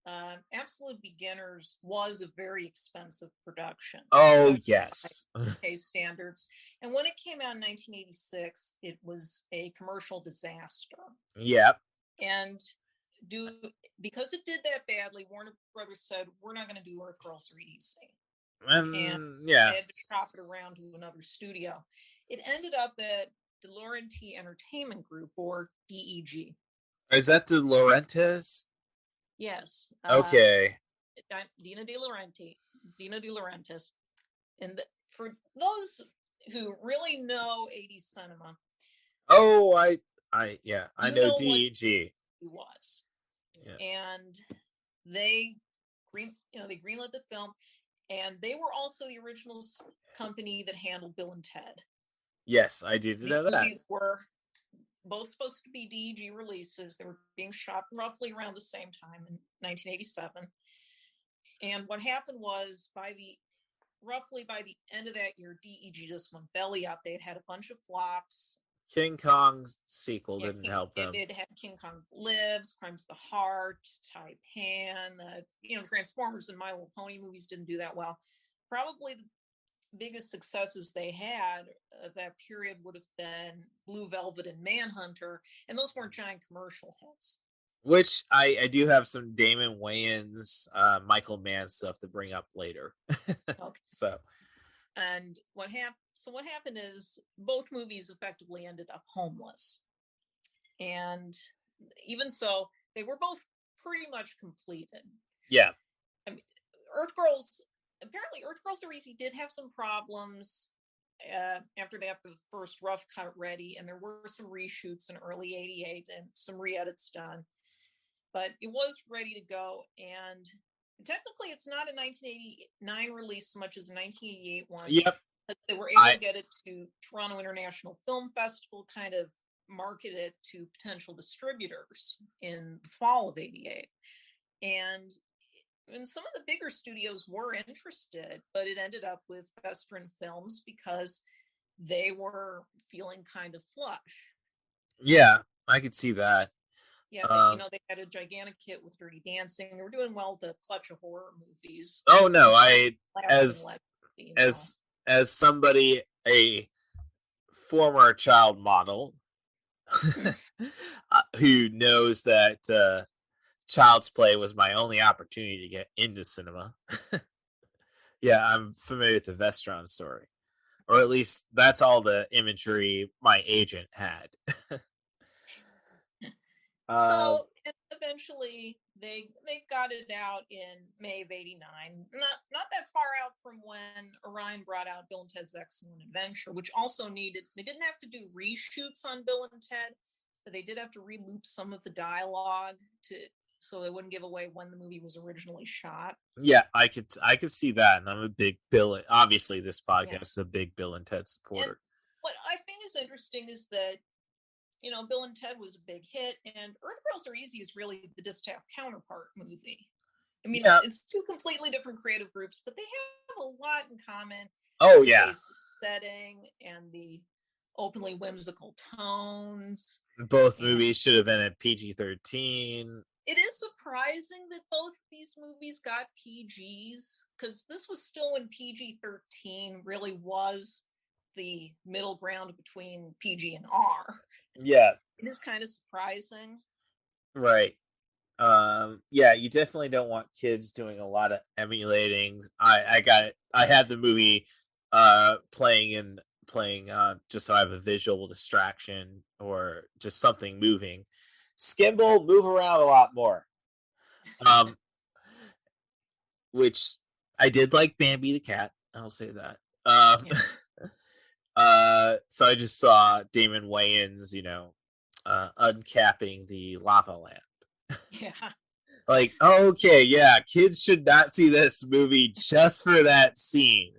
Absolute Beginners was a very expensive production. Oh, yes. UK standards. And when it came out in 1986, it was a commercial disaster. Yep. And because it did that badly, Warner Brothers said, we're not going to do Earth Girls Are Easy. And yeah. they had to shop it around to another studio. It ended up at De Laurentiis Entertainment Group, or DEG. Is that the Laurentiis? Yes. Okay. Geena De Laurentiis. And for those who really know 80s cinema. Oh, I know DEG. He was. Yeah. And they greenlit the film, and they were also the original company that handled Bill and Ted. Yes, I did know that. These were both supposed to be DEG releases. They were being shot roughly around the same time in 1987. And what happened was roughly by the end of that year, DEG just went belly up. They had a bunch of flops. King Kong's sequel didn't help them. It had King Kong Lives, Crimes of the Heart, Taipan, Transformers and My Little Pony movies didn't do that well. Probably the biggest successes they had of that period would have been Blue Velvet and Manhunter, and those weren't giant commercial hits. Which I do have some Damon Wayans, Michael Mann stuff to bring up later. Okay. So, and what happened is both movies effectively ended up homeless, and even so, they were both pretty much completed. Yeah. I mean, apparently Earth Girls Are Easy did have some problems after they had the first rough cut ready, and there were some reshoots in early '88 and some re-edits done. But it was ready to go, and technically it's not a 1989 release so much as a 1988 one. Yep. They were able to get it to Toronto International Film Festival, kind of market it to potential distributors in the fall of '88. And some of the bigger studios were interested, but it ended up with Vestron Films because they were feeling kind of flush. Yeah, I could see that. Yeah, they had a gigantic hit with Dirty Dancing. They were doing well with the clutch of horror movies. Oh no, as somebody, a former child model who knows that Child's Play was my only opportunity to get into cinema. Yeah, I'm familiar with the Vestron story, or at least that's all the imagery my agent had. So eventually they got it out in May of '89. Not that far out from when Orion brought out Bill and Ted's Excellent Adventure, which also they didn't have to do reshoots on Bill and Ted, but they did have to reloop some of the dialogue so they wouldn't give away when the movie was originally shot. Yeah, I could see that, and I'm a big Bill. Obviously, this podcast is a big Bill and Ted supporter. And what I think is interesting is that Bill and Ted was a big hit, and Earth Girls Are Easy is really the distaff counterpart movie. I mean, It's two completely different creative groups, but they have a lot in common. Oh, yeah. The setting and the openly whimsical tones. Both movies should have been at PG-13. It is surprising that both these movies got PGs, because this was still when PG-13 really was the middle ground between PG and R. Yeah. It is kind of surprising. Right. Yeah, you definitely don't want kids doing a lot of emulating. I got it. I had the movie playing just so I have a visual distraction or just something moving. Skimble, move around a lot more. Which I did like Bambi the cat. I'll say that. So I just saw Damon Wayans, uncapping the lava lamp. Yeah. Like, okay, yeah, kids should not see this movie just for that scene.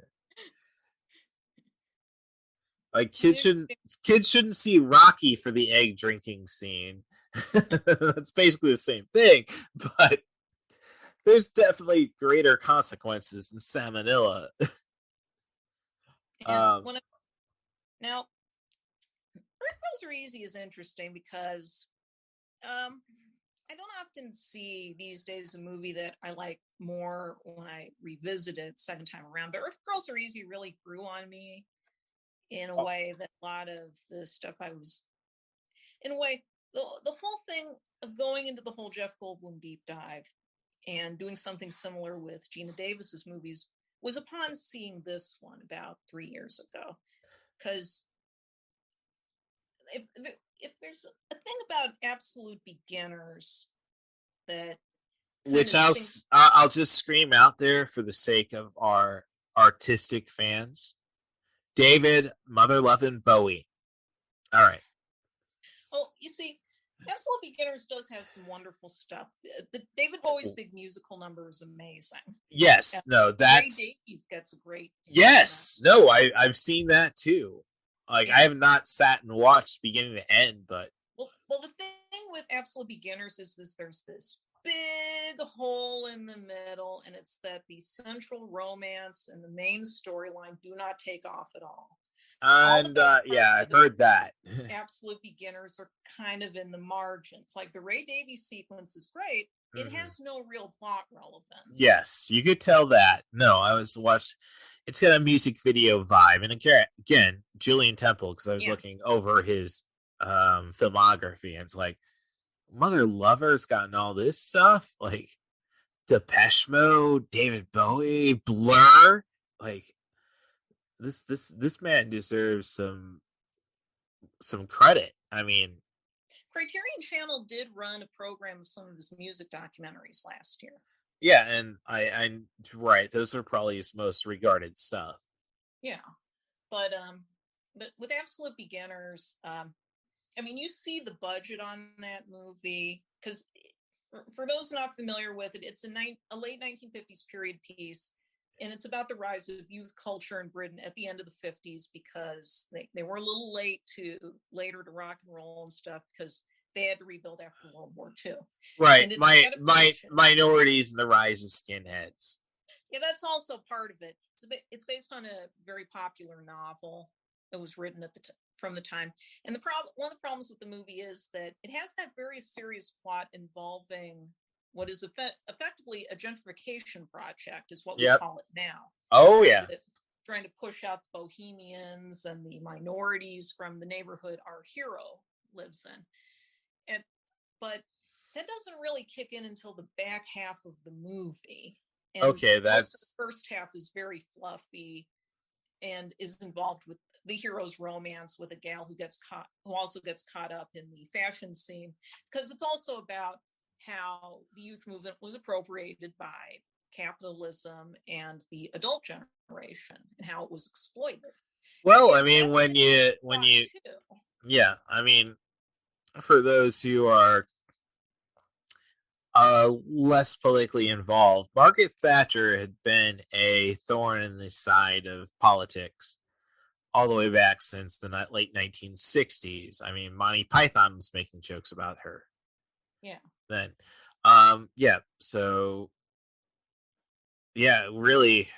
Like, kids shouldn't see Rocky for the egg drinking scene. That's basically the same thing, but there's definitely greater consequences than salmonella. Now, Earth Girls Are Easy is interesting because I don't often see these days a movie that I like more when I revisit it second time around. But Earth Girls Are Easy really grew on me in a way that a lot of the stuff in a way, the whole thing of going into the whole Jeff Goldblum deep dive and doing something similar with Geena Davis's movies was upon seeing this one about 3 years ago. Because if there's a thing about absolute beginners that, which I'll just scream out there for the sake of our artistic fans, David Mother Lovin' Bowie. All right. Well, you see, Absolute Beginners does have some wonderful stuff. The David Bowie's big musical number is amazing. Yes, no, that's Ray Davies gets a great. Yes, no, I've seen that too. Like, I have not sat and watched beginning to end, but well, the thing with Absolute Beginners is there's this big hole in the middle, and it's that the central romance and the main storyline do not take off at all. And yeah, I've heard that. Absolute Beginners are kind of in the margins. Like, the Ray Davies sequence is great. It has no real plot relevance. Yes, you could tell that. No, I was watching. It's got a music video vibe, and again, Julian Temple, because I was looking over his filmography, and it's like, Mother Lover's gotten all this stuff, like Depeche Mode, David Bowie, Blur. Like this man deserves some credit. I mean, Criterion Channel did run a program of some of his music documentaries last year. yeah, and I'm right. Those are probably his most regarded stuff. Yeah, but with Absolute Beginners, I mean, you see the budget on that movie because for those not familiar with it, it's a late 1950s period piece, and it's about the rise of youth culture in Britain at the end of the 50s because they were a little later to rock and roll and stuff because they had to rebuild after World War II. Right, my minorities and the rise of skinheads. Yeah, that's also part of it. It's based on a very popular novel that was written at from the time. And one of the problems with the movie is that it has that very serious plot involving what is effectively a gentrification project, is what we call it now. Oh, yeah. Trying to push out the bohemians and the minorities from the neighborhood our hero lives in. But that doesn't really kick in until the back half of the movie. And okay, most of the first half is very fluffy and is involved with the hero's romance with a gal who also gets caught up in the fashion scene, because it's also about how the youth movement was appropriated by capitalism and the adult generation and how it was exploited. Well, I mean, when you yeah, I mean, for those who are less politically involved, Margaret Thatcher had been a thorn in the side of politics all the way back since the late 1960s. I mean, Monty Python was making jokes about her. Yeah. Then, so, yeah, really,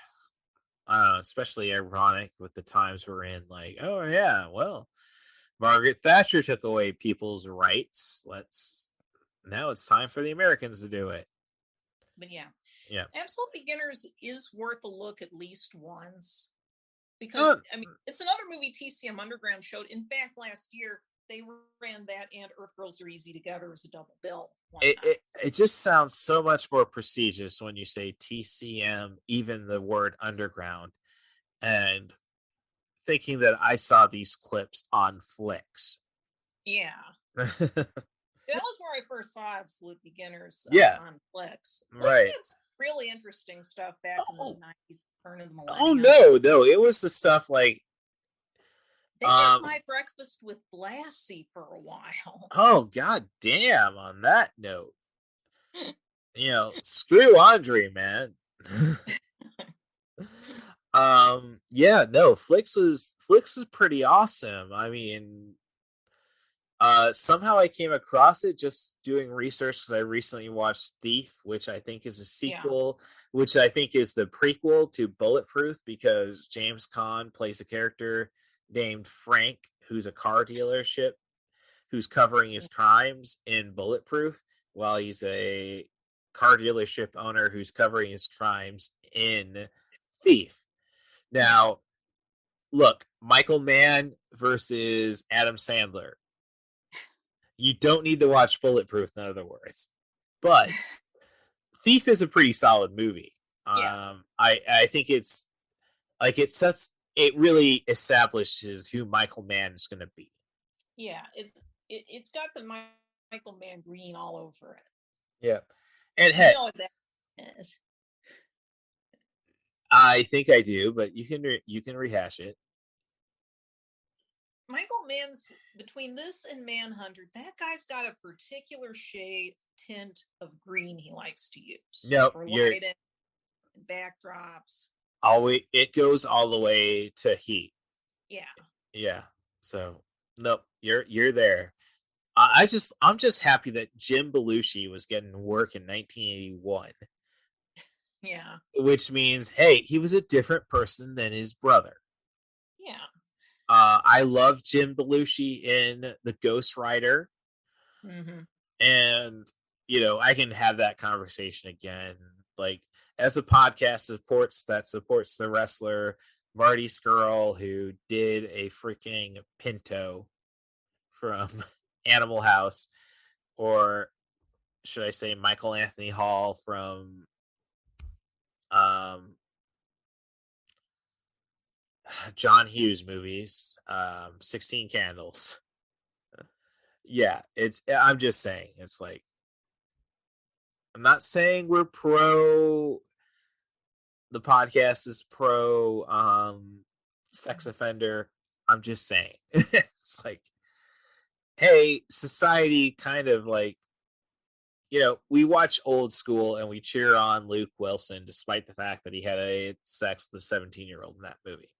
especially ironic with the times we're in. Like, oh yeah, well, Margaret Thatcher took away people's rights. Now it's time for the Americans to do it. But yeah. Yeah. Absolute Beginners is worth a look at least once. Because, I mean, it's another movie TCM Underground showed. In fact, last year, they ran that and Earth Girls Are Easy Together as a double bill. It just sounds so much more prestigious when you say TCM, even the word underground. And thinking that I saw these clips on Flicks. Yeah. That was where I first saw Absolute Beginners on Flicks. Right. It's really interesting stuff back in the 90s, turn of the millennium. Oh, no. It was the stuff like... They had My Breakfast with Blassie for a while. Oh, god damn, on that note. Screw Andre, man. Flicks was pretty awesome. I mean... somehow I came across it just doing research because I recently watched Thief, which I think is a sequel, which I think is the prequel to Bulletproof, because James Caan plays a character named Frank, who's a car dealership, who's covering his crimes in Bulletproof, while he's a car dealership owner who's covering his crimes in Thief. Now, look, Michael Mann versus Adam Sandler. You don't need to watch Bulletproof, in other words. But Thief is a pretty solid movie. I think it's like it really establishes who Michael Mann is going to be. Yeah, it's got the Michael Mann green all over it. Yeah, and hey, you know what that is. I think I do, but you can rehash it. Michael Mann's, between this and Manhunter, that guy's got a particular tint of green he likes to use. No, for lighting and backdrops. It goes all the way to Heat. Yeah. Yeah. So nope, you're there. I'm just happy that Jim Belushi was getting work in 1981. Yeah. Which means, hey, he was a different person than his brother. Yeah. I love Jim Belushi in The Ghost Rider. Mm-hmm. And, I can have that conversation again. Like, as a podcast supports the wrestler Marty Scurll, who did a freaking Pinto from Animal House. or should I say Michael Anthony Hall from John Hughes movies, 16 Candles. Yeah, I'm just saying, it's like, I'm not saying we're pro, the podcast is pro sex offender. I'm just saying. It's like, hey, society kind of like, we watch Old School and we cheer on Luke Wilson despite the fact that he had a sex with a 17-year-old in that movie.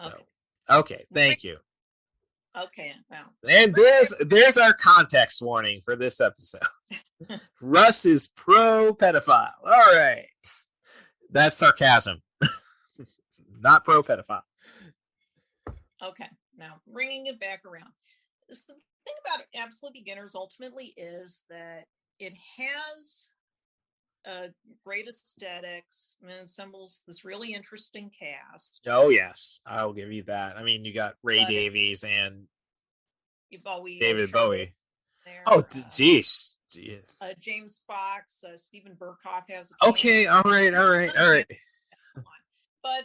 Okay. Okay, thank you. Okay, wow. And there's our context warning for this episode. Russ is pro pedophile. All right. That's sarcasm. Not pro pedophile. Okay, now bringing it back around. The thing about Absolute Beginners ultimately is that it has great aesthetics and assembles this really interesting cast. Oh yes, I'll give you that. I mean, you got Ray Davies and David Bowie. There. Oh, jeez. James Fox, Stephen Burkhoff has. Okay, all right. But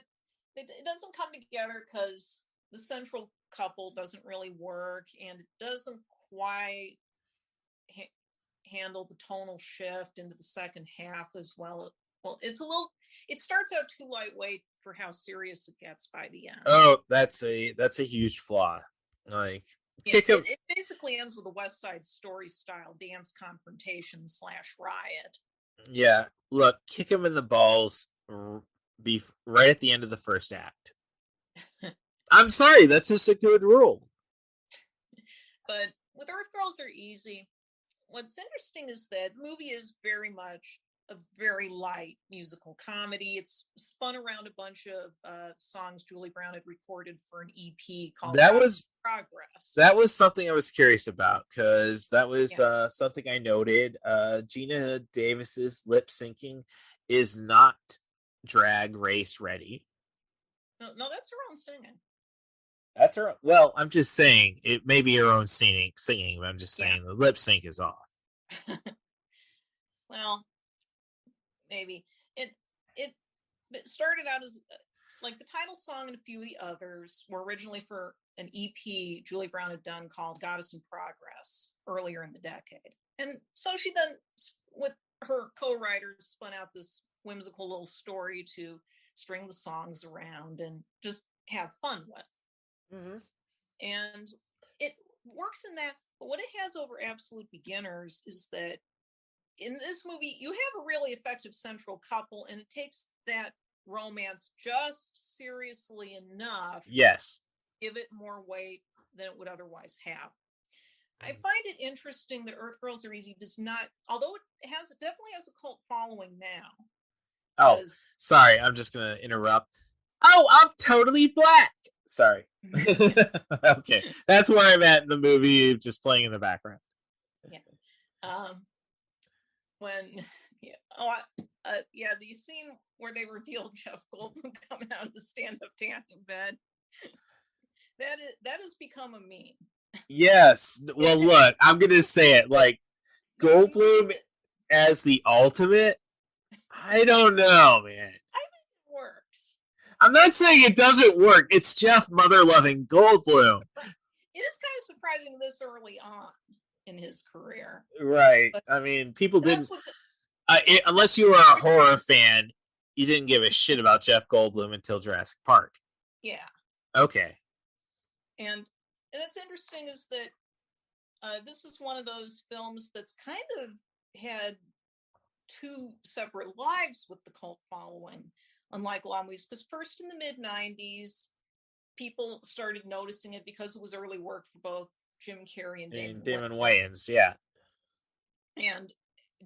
it doesn't come together because the central couple doesn't really work, and it doesn't quite handle the tonal shift into the second half as well. Well, it starts out too lightweight for how serious it gets by the end. Oh, that's a huge flaw. Like, it basically ends with a West Side Story style dance confrontation / riot. Yeah, look, kick him in the balls right at the end of the first act. I'm sorry, that's just a good rule. But with Earth Girls Are Easy, what's interesting is that the movie is very much a very light musical comedy. It's spun around a bunch of songs Julie Brown had recorded for an EP called Progress. That was something I was curious about, because that was something I noted. Geena Davis's lip syncing is not Drag Race ready. No, that's her own singing. That's her. Well, I'm just saying it may be her own singing, but I'm just saying the lip sync is off. Well, maybe it started out as like the title song, and a few of the others were originally for an EP Julie Brown had done called Goddess in Progress earlier in the decade. And so she then, with her co-writers, spun out this whimsical little story to string the songs around and just have fun with. Mm-hmm. And it works in that, but what it has over Absolute Beginners is that in this movie, you have a really effective central couple, and it takes that romance just seriously enough. Yes. To give it more weight than it would otherwise have. I find it interesting that Earth Girls Are Easy does not, although it definitely has a cult following now. Oh, sorry, I'm just going to interrupt. Oh, I'm totally black. Sorry. Okay, that's where I'm at in the movie, just playing in the background. Yeah. The scene where they revealed Jeff Goldblum coming out of the stand-up tanning bed, that has become a meme. Yes. Well, look, I'm gonna say it, like, Goldblum as the ultimate. I don't know, man. I think it works. I'm not saying it doesn't work. It's Jeff mother-loving Goldblum. It is kind of surprising this early on in his career. Right. But I mean, people didn't. Unless you were a horror fan, you didn't give a shit about Jeff Goldblum until Jurassic Park. Yeah. Okay. And that's interesting is that this is one of those films that's kind of had two separate lives with the cult following, unlike a lot of movies. Because first in the mid-90s, people started noticing it because it was early work for both Jim Carrey and Damon Wayans, yeah. And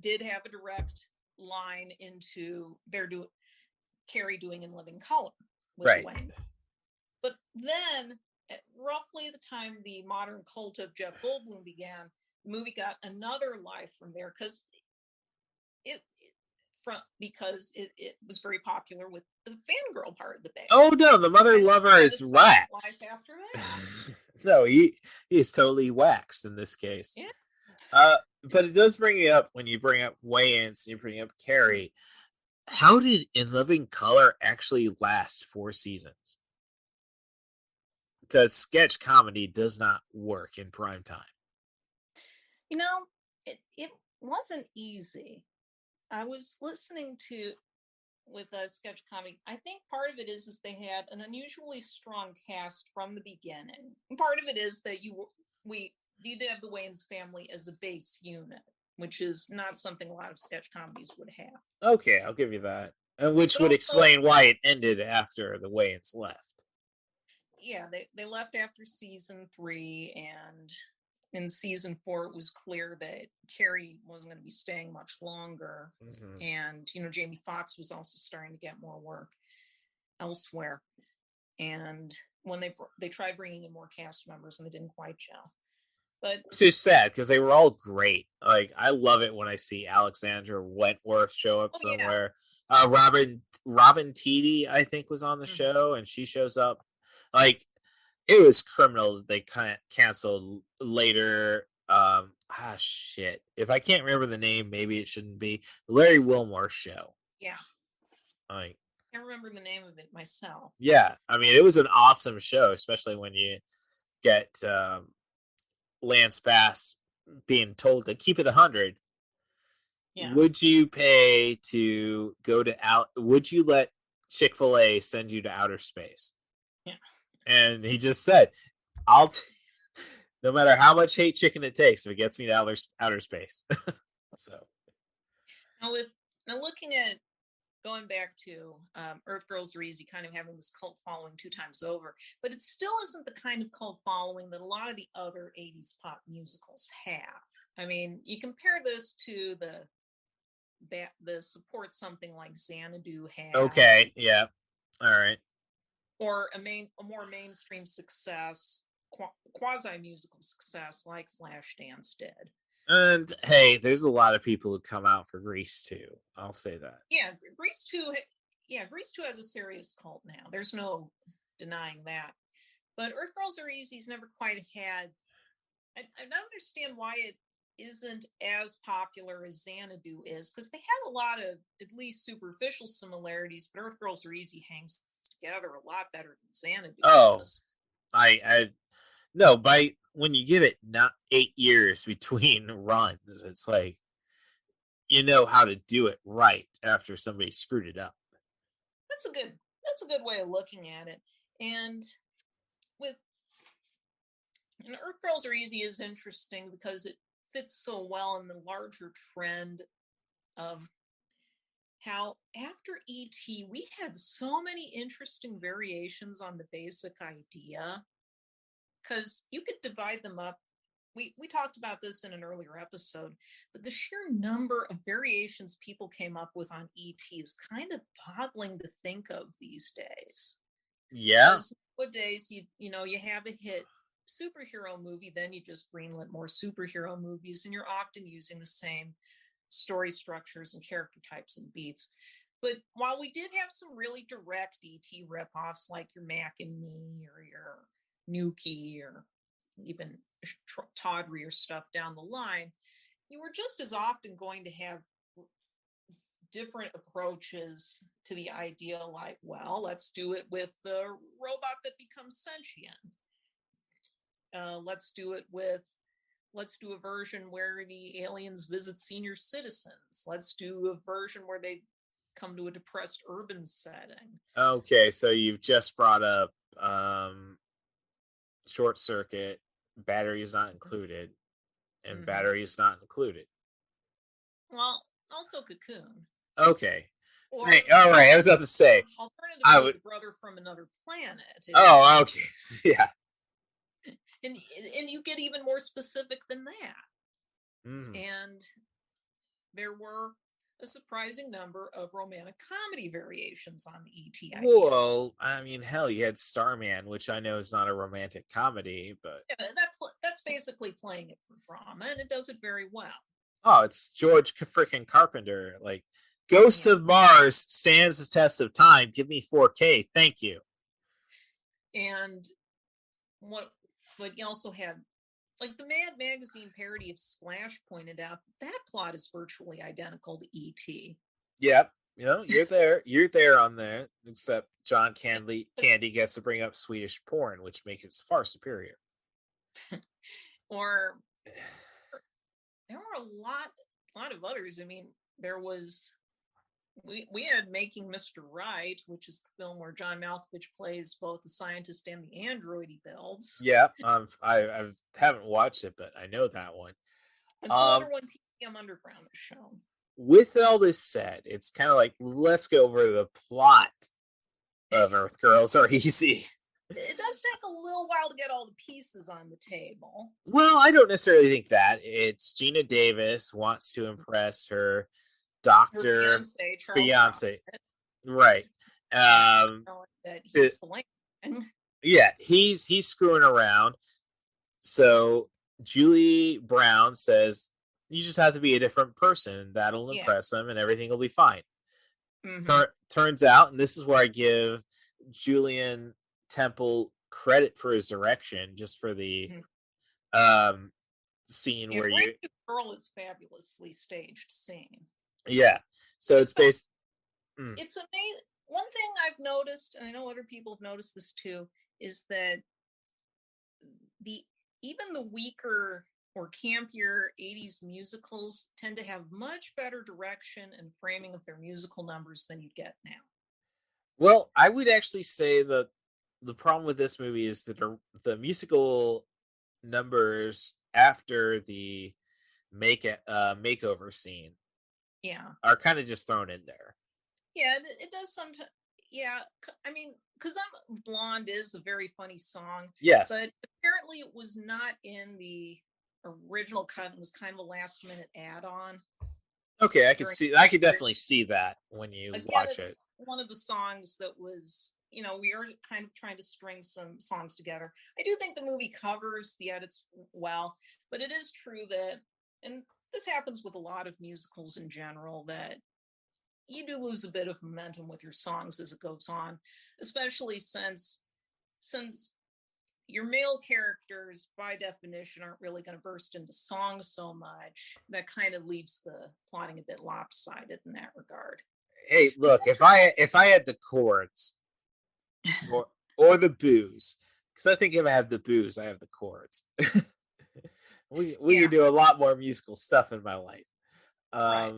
did have a direct line into Carrey doing In Living Color with Wayne. But then, at roughly the time the modern cult of Jeff Goldblum began, the movie got another life from there, because because it was very popular with the fangirl part of the band. Oh no, the mother lover is waxed. Life after that. No, he is totally waxed in this case. Yeah. But it does bring you up when you bring up Wayans, you bring up Carrey. How did In Living Color actually last 4 seasons? Because sketch comedy does not work in prime time. You know, it wasn't easy. I was listening to with a sketch comedy. I think part of it is they had an unusually strong cast from the beginning. And part of it is that we did have the Wayans family as a base unit, which is not something a lot of sketch comedies would have. Okay, I'll give you that. And which would explain why it ended after the Wayans left. Yeah, they left after season 3, and in season 4 it was clear that Carrey wasn't going to be staying much longer. Mm-hmm. And Jamie Foxx was also starting to get more work elsewhere, and when they tried bringing in more cast members and they didn't quite gel. But it's just sad because they were all great. Like, I love it when I see Alexandra Wentworth show up somewhere. Yeah. Robin Teedy, I think, was on the show, and she shows up. Like, it was criminal that they canceled later. Shit. If I can't remember the name, maybe it shouldn't be. Larry Wilmore's show. Yeah. Like, I remember the name of it myself. Yeah. I mean, it was an awesome show, especially when you get Lance Bass being told to keep it 100. Yeah. Would you pay to go to would you let Chick-fil-A send you to outer space? Yeah. And he just said, no matter how much hate chicken it takes, if it gets me to outer space. So now looking at going back to Earth Girls Are Easy kind of having this cult following 2 times over, but it still isn't the kind of cult following that a lot of the other 80s pop musicals have. I mean, you compare this to the support something like Xanadu had. Okay, yeah. All right. Or a more mainstream success, quasi-musical success like Flashdance did. And hey, there's a lot of people who come out for Grease 2. I'll say that. Yeah, Grease 2 has a serious cult now. There's no denying that. But Earth Girls Are Easy's never quite had. I don't understand why it isn't as popular as Xanadu is, because they have a lot of at least superficial similarities, but Earth Girls Are Easy hangs together a lot better than Xanadu does. When you give it not 8 years between runs, it's like, how to do it right after somebody screwed it up. That's a good way of looking at it. And Earth Girls Are Easy is interesting because it fits so well in the larger trend of how after E.T. we had so many interesting variations on the basic idea, because you could divide them up. We talked about this in an earlier episode, but the sheer number of variations people came up with on E.T. is kind of boggling to think of these days. Yeah. Nowadays, you have a hit superhero movie, then you just greenlit more superhero movies, and you're often using the same story structures and character types and beats. But while we did have some really direct E.T. ripoffs like your Mac and Me or your Nuki or even Tawdry or stuff down the line, you were just as often going to have different approaches to the idea, like, well, let's do it with the robot that becomes sentient. Let's do a version where the aliens visit senior citizens. Let's do a version where they come to a depressed urban setting. Okay, so you've just brought up Short Circuit, battery is not included, and battery is not included. Well, also Cocoon. Okay. All right. I was about to say. Alternatively, Brother from Another Planet. Oh, okay. Yeah. And you get even more specific than that. Mm. And there were a surprising number of romantic comedy variations on the E.T. idea. Well, I mean, hell, you had Starman, which I know is not a romantic comedy, but that's basically playing it for drama, and it does it very well. Oh, it's George freaking Carpenter. Like, Ghosts of Mars stands the test of time. Give me 4K. Thank you. And but you also had, like, the Mad Magazine parody of Splash pointed out that plot is virtually identical to E.T. Yep. You know, you're there. You're there on there. Except John Candy gets to bring up Swedish porn, which makes it far superior. Or there were a lot of others. I mean, there was we had Making Mr. Right, which is the film where John Malkovich plays both the scientist and the android he builds. Yeah, I haven't watched it, but I know that one. And some other one, TM Underground, is shown. With all this said, it's kind of like, let's go over the plot of Earth Girls Are Easy. It does take a little while to get all the pieces on the table. Well, I don't necessarily think that. It's Geena Davis wants to impress her doctor fiance. Right. That he's yeah, he's screwing around. So Julie Brown says, you just have to be a different person. That'll impress them and everything will be fine. Mm-hmm. Turns out, and this is where I give Julian Temple credit for his direction, just for the scene where the girl is fabulously staged scene. Yeah. So it's based. It's amazing. One thing I've noticed, and I know other people have noticed this too, is that even the weaker or campier 80s musicals tend to have much better direction and framing of their musical numbers than you get now. Well, I would actually say that the problem with this movie is that the musical numbers after the makeover scene are kind of just thrown in there. Yeah, it does sometimes. Yeah, I mean, because I'm Blonde is a very funny song. Yes. But apparently it was not in the original cut. It was kind of a last minute add-on. Okay, I could definitely see that when you watch it. One of the songs that was, we are kind of trying to string some songs together. I do think the movie covers the edits well, but it is true that, and this happens with a lot of musicals in general, that you do lose a bit of momentum with your songs as it goes on, especially since your male characters, by definition, aren't really going to burst into song so much. That kind of leaves the plotting a bit lopsided in that regard. Hey, look, if I had the chords or the booze, because I think if I have the booze, I have the chords. we can do a lot more musical stuff in my life. Right.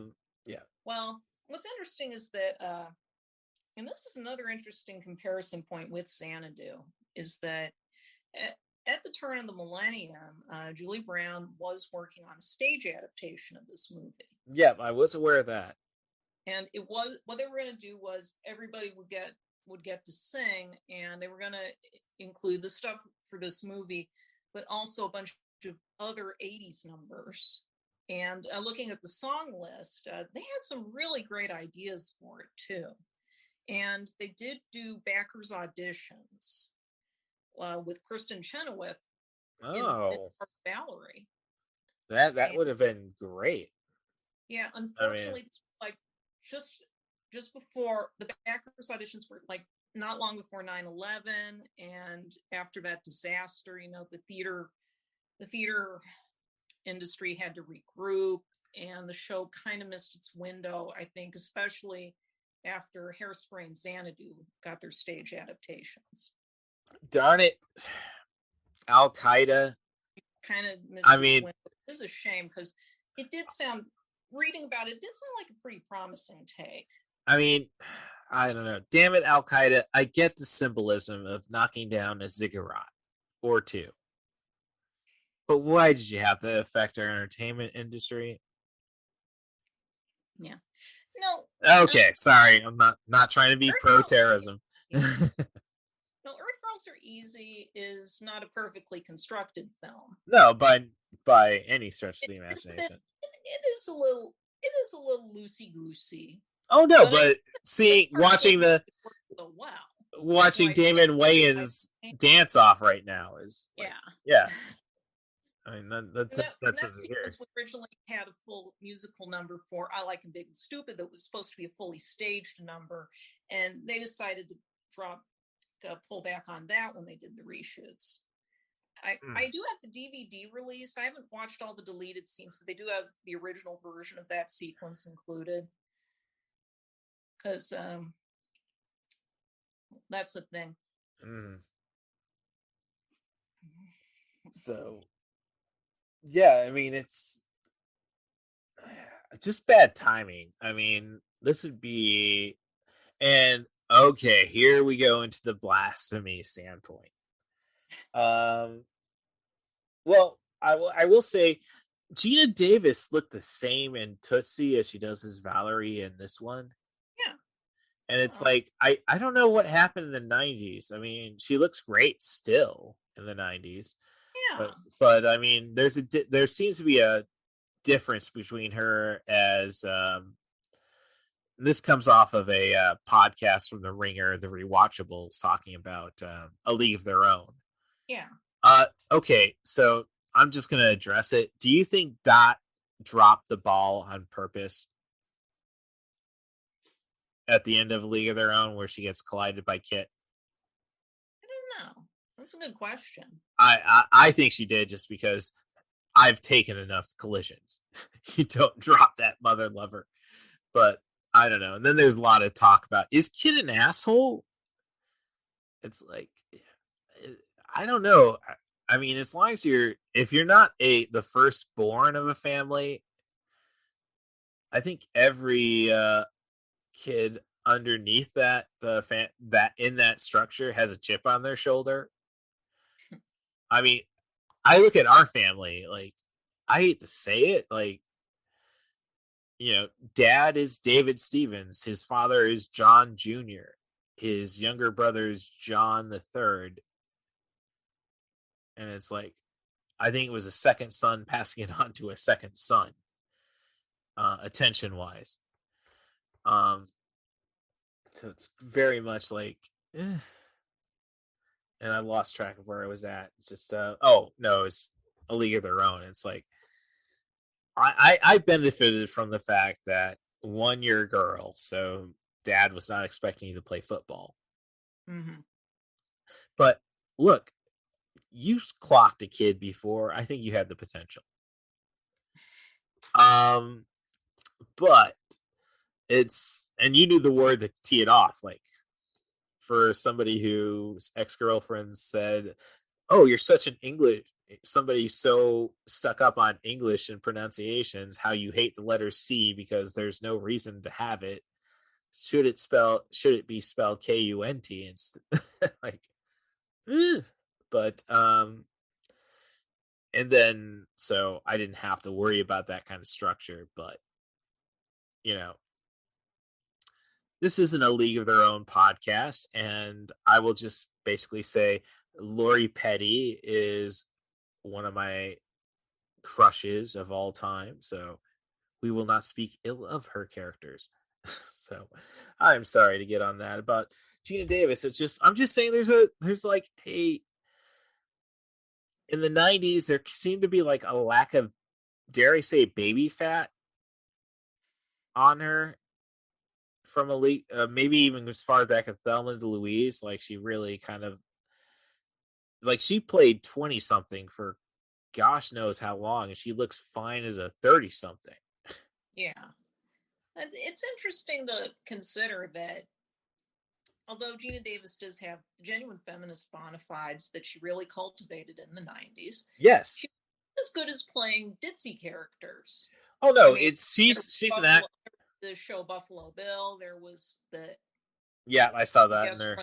Yeah. Well, what's interesting is that, and this is another interesting comparison point with Xanadu, is that at the turn of the millennium, Julie Brown was working on a stage adaptation of this movie. Yeah, I was aware of that. And it was, what they were going to do was everybody would get to sing, and they were going to include the stuff for this movie, but also a bunch of other 80s numbers. And looking at the song list, they had some really great ideas for it too. And they did do backers auditions with Kristen Chenoweth in Valerie. That would have been great. Yeah, unfortunately, like just before the backers auditions were like not long before 9/11, and after that disaster, the theater industry had to regroup, and the show kind of missed its window, I think, especially after Hairspray and Xanadu got their stage adaptations. Darn it. Al Qaeda kind of missed its window. It is a shame, because reading about it did sound like a pretty promising take. I mean, I don't know. Damn it, Al Qaeda. I get the symbolism of knocking down a ziggurat or two. But why did you have to affect our entertainment industry? Yeah. No. Okay, sorry. I'm not trying to be pro-terrorism. No, Earth Girls Are Easy is not a perfectly constructed film. No, by any stretch of the imagination. It is a little loosey-goosey. Oh no, but watching Damon Wayans dance off right now is yeah. I mean, That that's sequence originally had a full musical number for I Like 'Em Big and Stupid that was supposed to be a fully staged number, and they decided to pull back on that when they did the reshoots. I do have the DVD release. I haven't watched all the deleted scenes, but they do have the original version of that sequence included. Because that's the thing. So, yeah, I mean, it's just bad timing. I mean, this would be, and okay, here we go into the blasphemy standpoint. Well, I will say, Geena Davis looked the same in Tootsie as she does as Valerie in this one. Yeah. And it's like, I don't know what happened in the 90s. I mean, she looks great still in the 90s. Yeah. But I mean, there seems to be a difference between her as this comes off of a podcast from The Ringer, The Rewatchables, talking about A League of Their Own. Yeah. Okay, so I'm just going to address it. Do you think Dot dropped the ball on purpose at the end of A League of Their Own where she gets collided by Kit? I don't know. That's a good question. I think she did, just because I've taken enough collisions. You don't drop that mother lover. But I don't know. And then there's a lot of talk about, is Kit an asshole? It's like, I don't know. I mean, as long as if you're not the firstborn of a family, I think every kid underneath that in that structure has a chip on their shoulder. I mean, I look at our family, like, I hate to say it, like, you know, Dad is David Stevens, his father is John Jr., his younger brother is John the Third. And it's like, I think it was a second son passing it on to a second son, attention wise. So it's very much like, and I lost track of where I was at. It's just, it's A League of Their Own. It's like, I benefited from the fact that 1 year girl, so Dad was not expecting you to play football. Mm-hmm. But look, you clocked a kid before. I think you had the potential. But and you knew the word to tee it off. Like, for somebody whose ex-girlfriend said, "Oh, you're such somebody so stuck up on English and pronunciations, how you hate the letter C because there's no reason to have it. Should it be spelled KUNT instead?" Like, but and then so I didn't have to worry about that kind of structure. But you know, this isn't A League of Their Own podcast, and I will just basically say Lori Petty is one of my crushes of all time, so we will not speak ill of her characters. So I'm sorry to get on that about Geena Davis. I'm just saying there's like in the 90s there seemed to be like a lack of, dare I say, baby fat on her from maybe even as far back as Thelma and Louise. Like, she really kind of, like, she played 20 something for gosh knows how long, and she looks fine as a 30 something. Yeah. It's interesting to consider that although Geena Davis does have genuine feminist bona fides that she really cultivated in the 90s. Yes. She's as good as playing ditzy characters. Oh no, she's an act. The show Buffalo Bill, there was I saw that in there.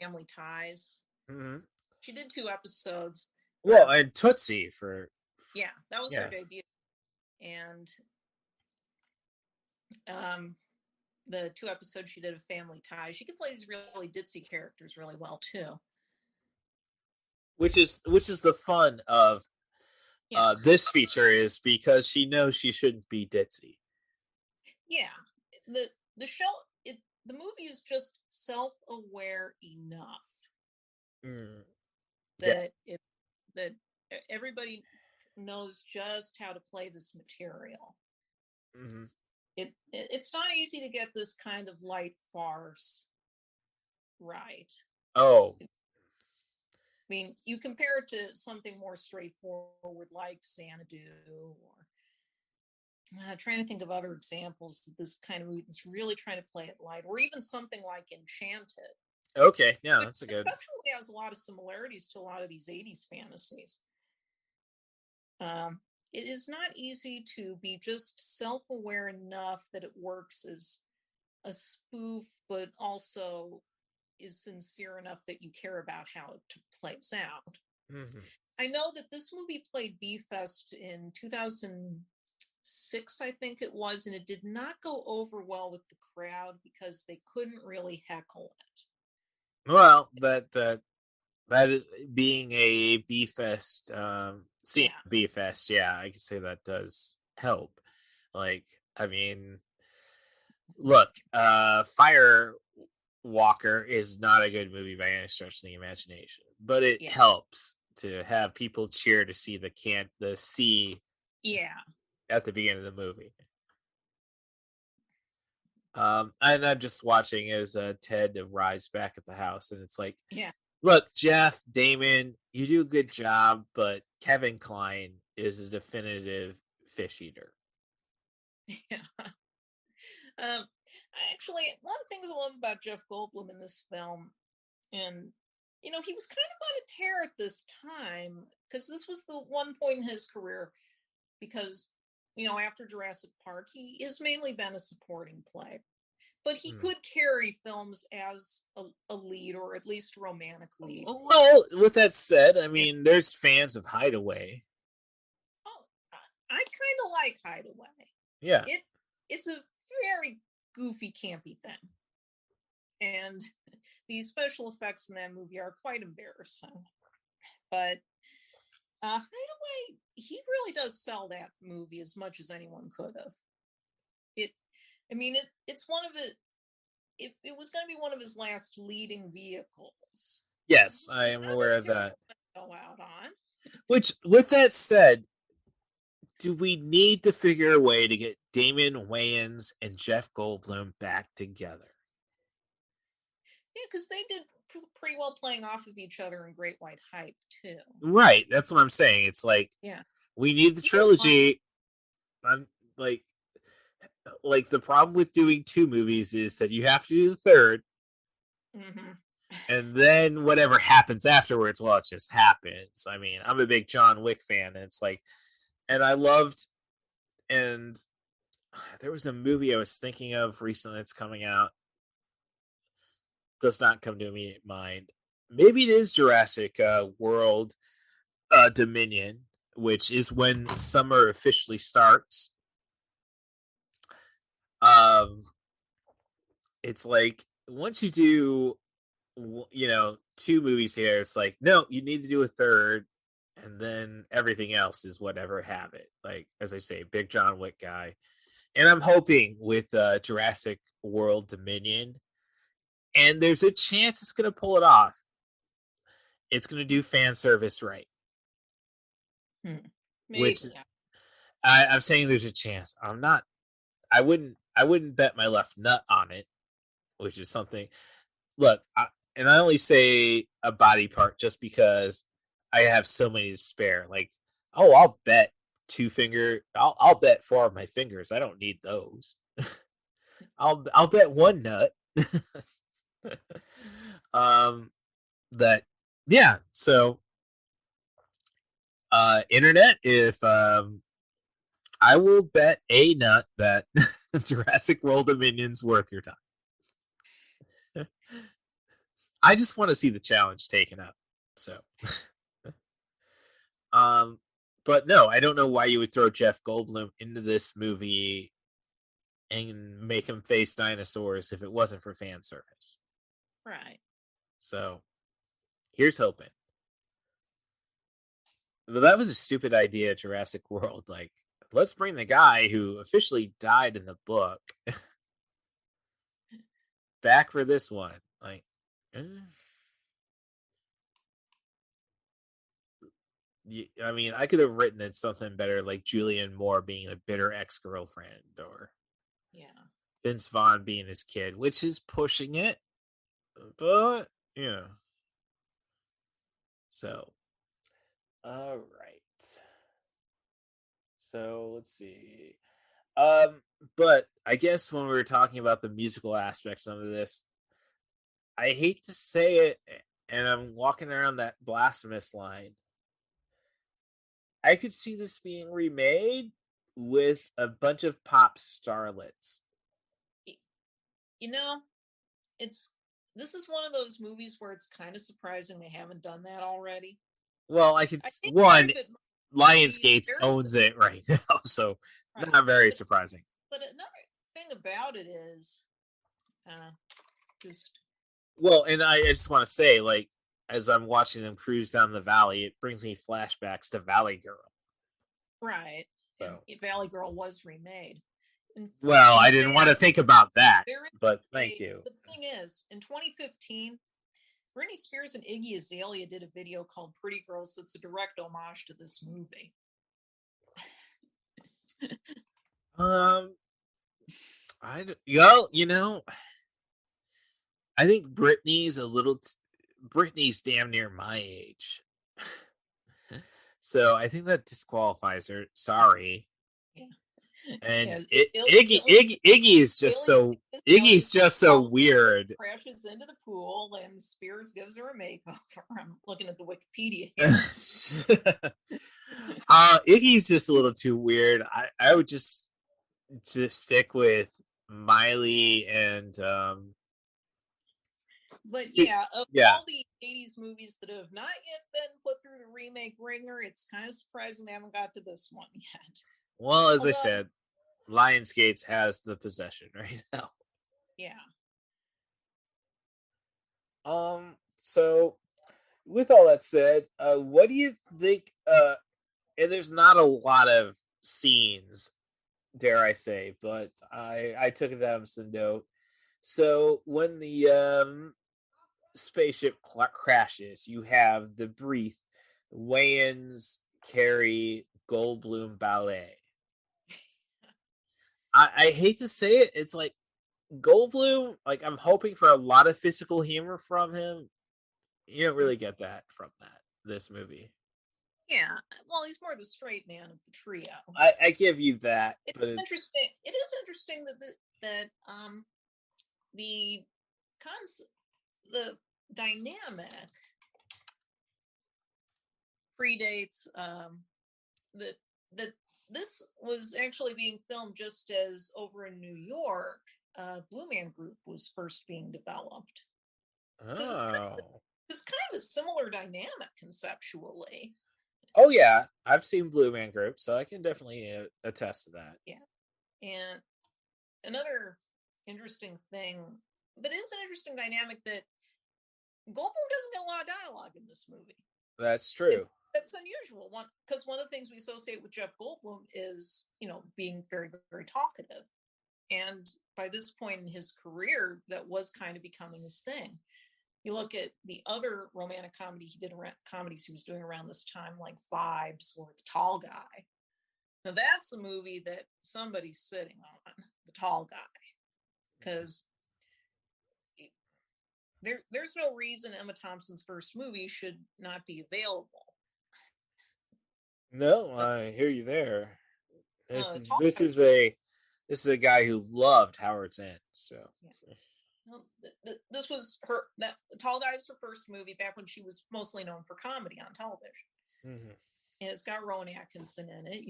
Family Ties. Mm-hmm. She did 2 episodes. Well, and Tootsie that was her debut. And the 2 episodes she did of Family Ties, she can play these really ditzy characters really well too. Which is the fun of this feature, is because she knows she shouldn't be ditzy. Yeah, the show, the movie is just self-aware enough that everybody knows just how to play this material. Mm-hmm. It's not easy to get this kind of light farce right. Oh. I mean, you compare it to something more straightforward like Xanadu, or trying to think of other examples of this kind of movie that's really trying to play it light, or even something like Enchanted. Okay, yeah, that's a good. Conceptually has a lot of similarities to a lot of these 80s fantasies. It is not easy to be just self-aware enough that it works as a spoof, but also is sincere enough that you care about how it plays out. Mm-hmm. I know that this movie played B-Fest in 2006, I think it was, and it did not go over well with the crowd because they couldn't really heckle it. Well, that is being a B-Fest, seeing B-Fest, yeah, I can say that does help. Like, I mean, look, Fire Walker is not a good movie by any stretch of the imagination, but it helps to have people cheer to see the C at the beginning of the movie. And I'm just watching as Ted arrives back at the house, and it's like, look, Jeff, Damon, you do a good job, but Kevin Kline is a definitive fish eater. Yeah. Actually, one of the things I love about Jeff Goldblum in this film, and he was kind of on a tear at this time, because this was the one point in his career, because after Jurassic Park, he has mainly been a supporting play, but he could carry films as a lead, or at least a romantic lead. Well, with that said, I mean, there's fans of Hideaway. Oh, I kind of like Hideaway. Yeah, it's a very goofy, campy thing, and these special effects in that movie are quite embarrassing. But Hideaway, he really does sell that movie as much as anyone could have. It's one of it was going to be one of his last leading vehicles. Yes, I am aware of that. Go out on. Which, with that said, do we need to figure a way to get Damon Wayans and Jeff Goldblum back together? Yeah, because they did pretty well playing off of each other in Great White Hype, too. Right, that's what I'm saying. It's like, we need the trilogy. I'm like the problem with doing two movies is that you have to do the third, and then whatever happens afterwards, well, it just happens. I mean, I'm a big John Wick fan, and it's like, and I loved, and there was a movie I was thinking of recently that's coming out. Does not come to immediate mind. Maybe it is Jurassic World Dominion, which is when summer officially starts. It's like, once you do, two movies here, it's like, no, you need to do a third, and then everything else is whatever have it. Like, as I say, big John Wick guy. And I'm hoping with Jurassic World Dominion, and there's a chance it's going to pull it off, it's going to do fan service right. Maybe. Which I'm saying there's a chance. I wouldn't bet my left nut on it, which is something. Look, and I only say a body part just because I have so many to spare. Like, I'll bet I'll bet 4 of my fingers. I don't need those. I'll bet one nut. So internet, if I will bet a nut that Jurassic World Dominion's worth your time. I just want to see the challenge taken up. So but no, I don't know why you would throw Jeff Goldblum into this movie and make him face dinosaurs if it wasn't for fan service. Right. So here's hoping. But that was a stupid idea, Jurassic World. Like, let's bring the guy who officially died in the book back for this one. Like, I mean, I could have written it something better, like Julianne Moore being a bitter ex-girlfriend, or Vince Vaughn being his kid, which is pushing it, but So, all right. So let's see. But I guess when we were talking about the musical aspects of this, I hate to say it, and I'm walking around that blasphemous line. I could see this being remade with a bunch of pop starlets. This is one of those movies where it's kind of surprising they haven't done that already. Well, Lionsgate owns it right now, so not very surprising. But another thing about it is, just well, and I just want to say, like, as I'm watching them cruise down the valley, it brings me flashbacks to Valley Girl. Right. So. And Valley Girl was remade. Well, I didn't want to think about that, but thank you. The thing is, in 2015, Britney Spears and Iggy Azalea did a video called Pretty Girls that's a direct homage to this movie. I think Britney's damn near my age. So I think that disqualifies her. Sorry. Yeah. And Iggy is just so weird. Crashes into the pool and Spears gives her a makeover. I'm looking at the Wikipedia here. Iggy's just a little too weird. I would just stick with Miley and But all the 80s movies that have not yet been put through the remake ringer, it's kind of surprising they haven't got to this one yet. Well, as I said, Lionsgate has the possession right now. Yeah. So with all that said, what do you think? And there's not a lot of scenes, dare I say, but I took it down some note. So when the spaceship crashes, you have the brief Wayans, Carrey, Goldblum ballet. I hate to say it, it's like Goldblum, like I'm hoping for a lot of physical humor from him. You don't really get that from this movie. Yeah, well, he's more the straight man of the trio. I give you that. It's interesting. It is interesting that the dynamic predates that this was actually being filmed just as over in New York, Blue Man Group was first being developed. It's kind of a similar dynamic conceptually. Oh yeah, I've seen Blue Man Group, so I can definitely attest to that. Yeah, and another interesting thing, but it is an interesting dynamic that Goldblum doesn't get a lot of dialogue in this movie. That's true. That's unusual. Because one of the things we associate with Jeff Goldblum is, being very, very talkative. And by this point in his career, that was kind of becoming his thing. You look at the other romantic comedies he was doing around this time, like Vibes or The Tall Guy. Now that's a movie that somebody's sitting on, The Tall Guy, because there's no reason Emma Thompson's first movie should not be available. No, I hear you there. This is a guy who loved Howard's End. So this was The Tall Guy was her first movie back when she was mostly known for comedy on television. Mm-hmm. And it's got Rowan Atkinson in it.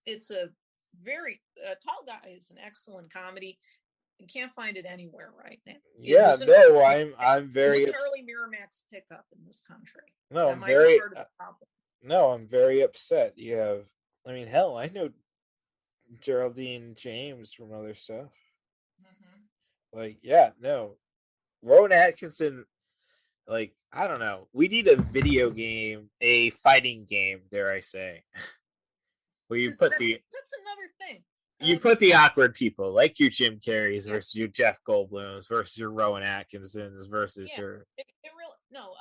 It's a very Tall Guy is an excellent comedy. You can't find it anywhere right now. Yeah, no, I'm very early Miramax pickup in this country. No, I'm very upset. You have, hell, I know Geraldine James from other stuff. Mm-hmm. Rowan Atkinson, I don't know. We need a video game, a fighting game, dare I say, where you put that's another thing. You put the awkward people, like your Jim Carreys versus your Jeff Goldblums versus your Rowan Atkinsons versus your... It really... No,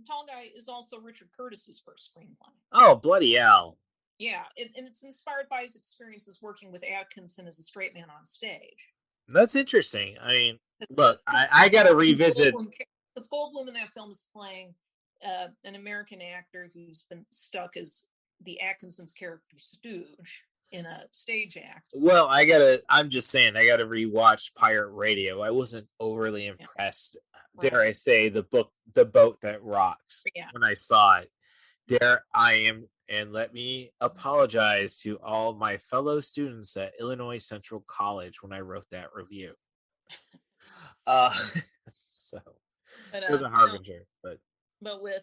Tall Guy is also Richard Curtis's first screenplay. Oh, bloody hell. Yeah, and it's inspired by his experiences working with Atkinson as a straight man on stage. That's interesting. I mean, look, I got to revisit... Because Goldblum in that film is playing an American actor who's been stuck as the Atkinson's character Stooge in a stage act. Well, I'm just saying, I gotta rewatch Pirate Radio. I wasn't overly impressed. Yeah. Dare I say, the boat that rocks. Yeah. When I saw it. Dare I am, and let me apologize to all my fellow students at Illinois Central College when I wrote that review. So it was a harbinger, but with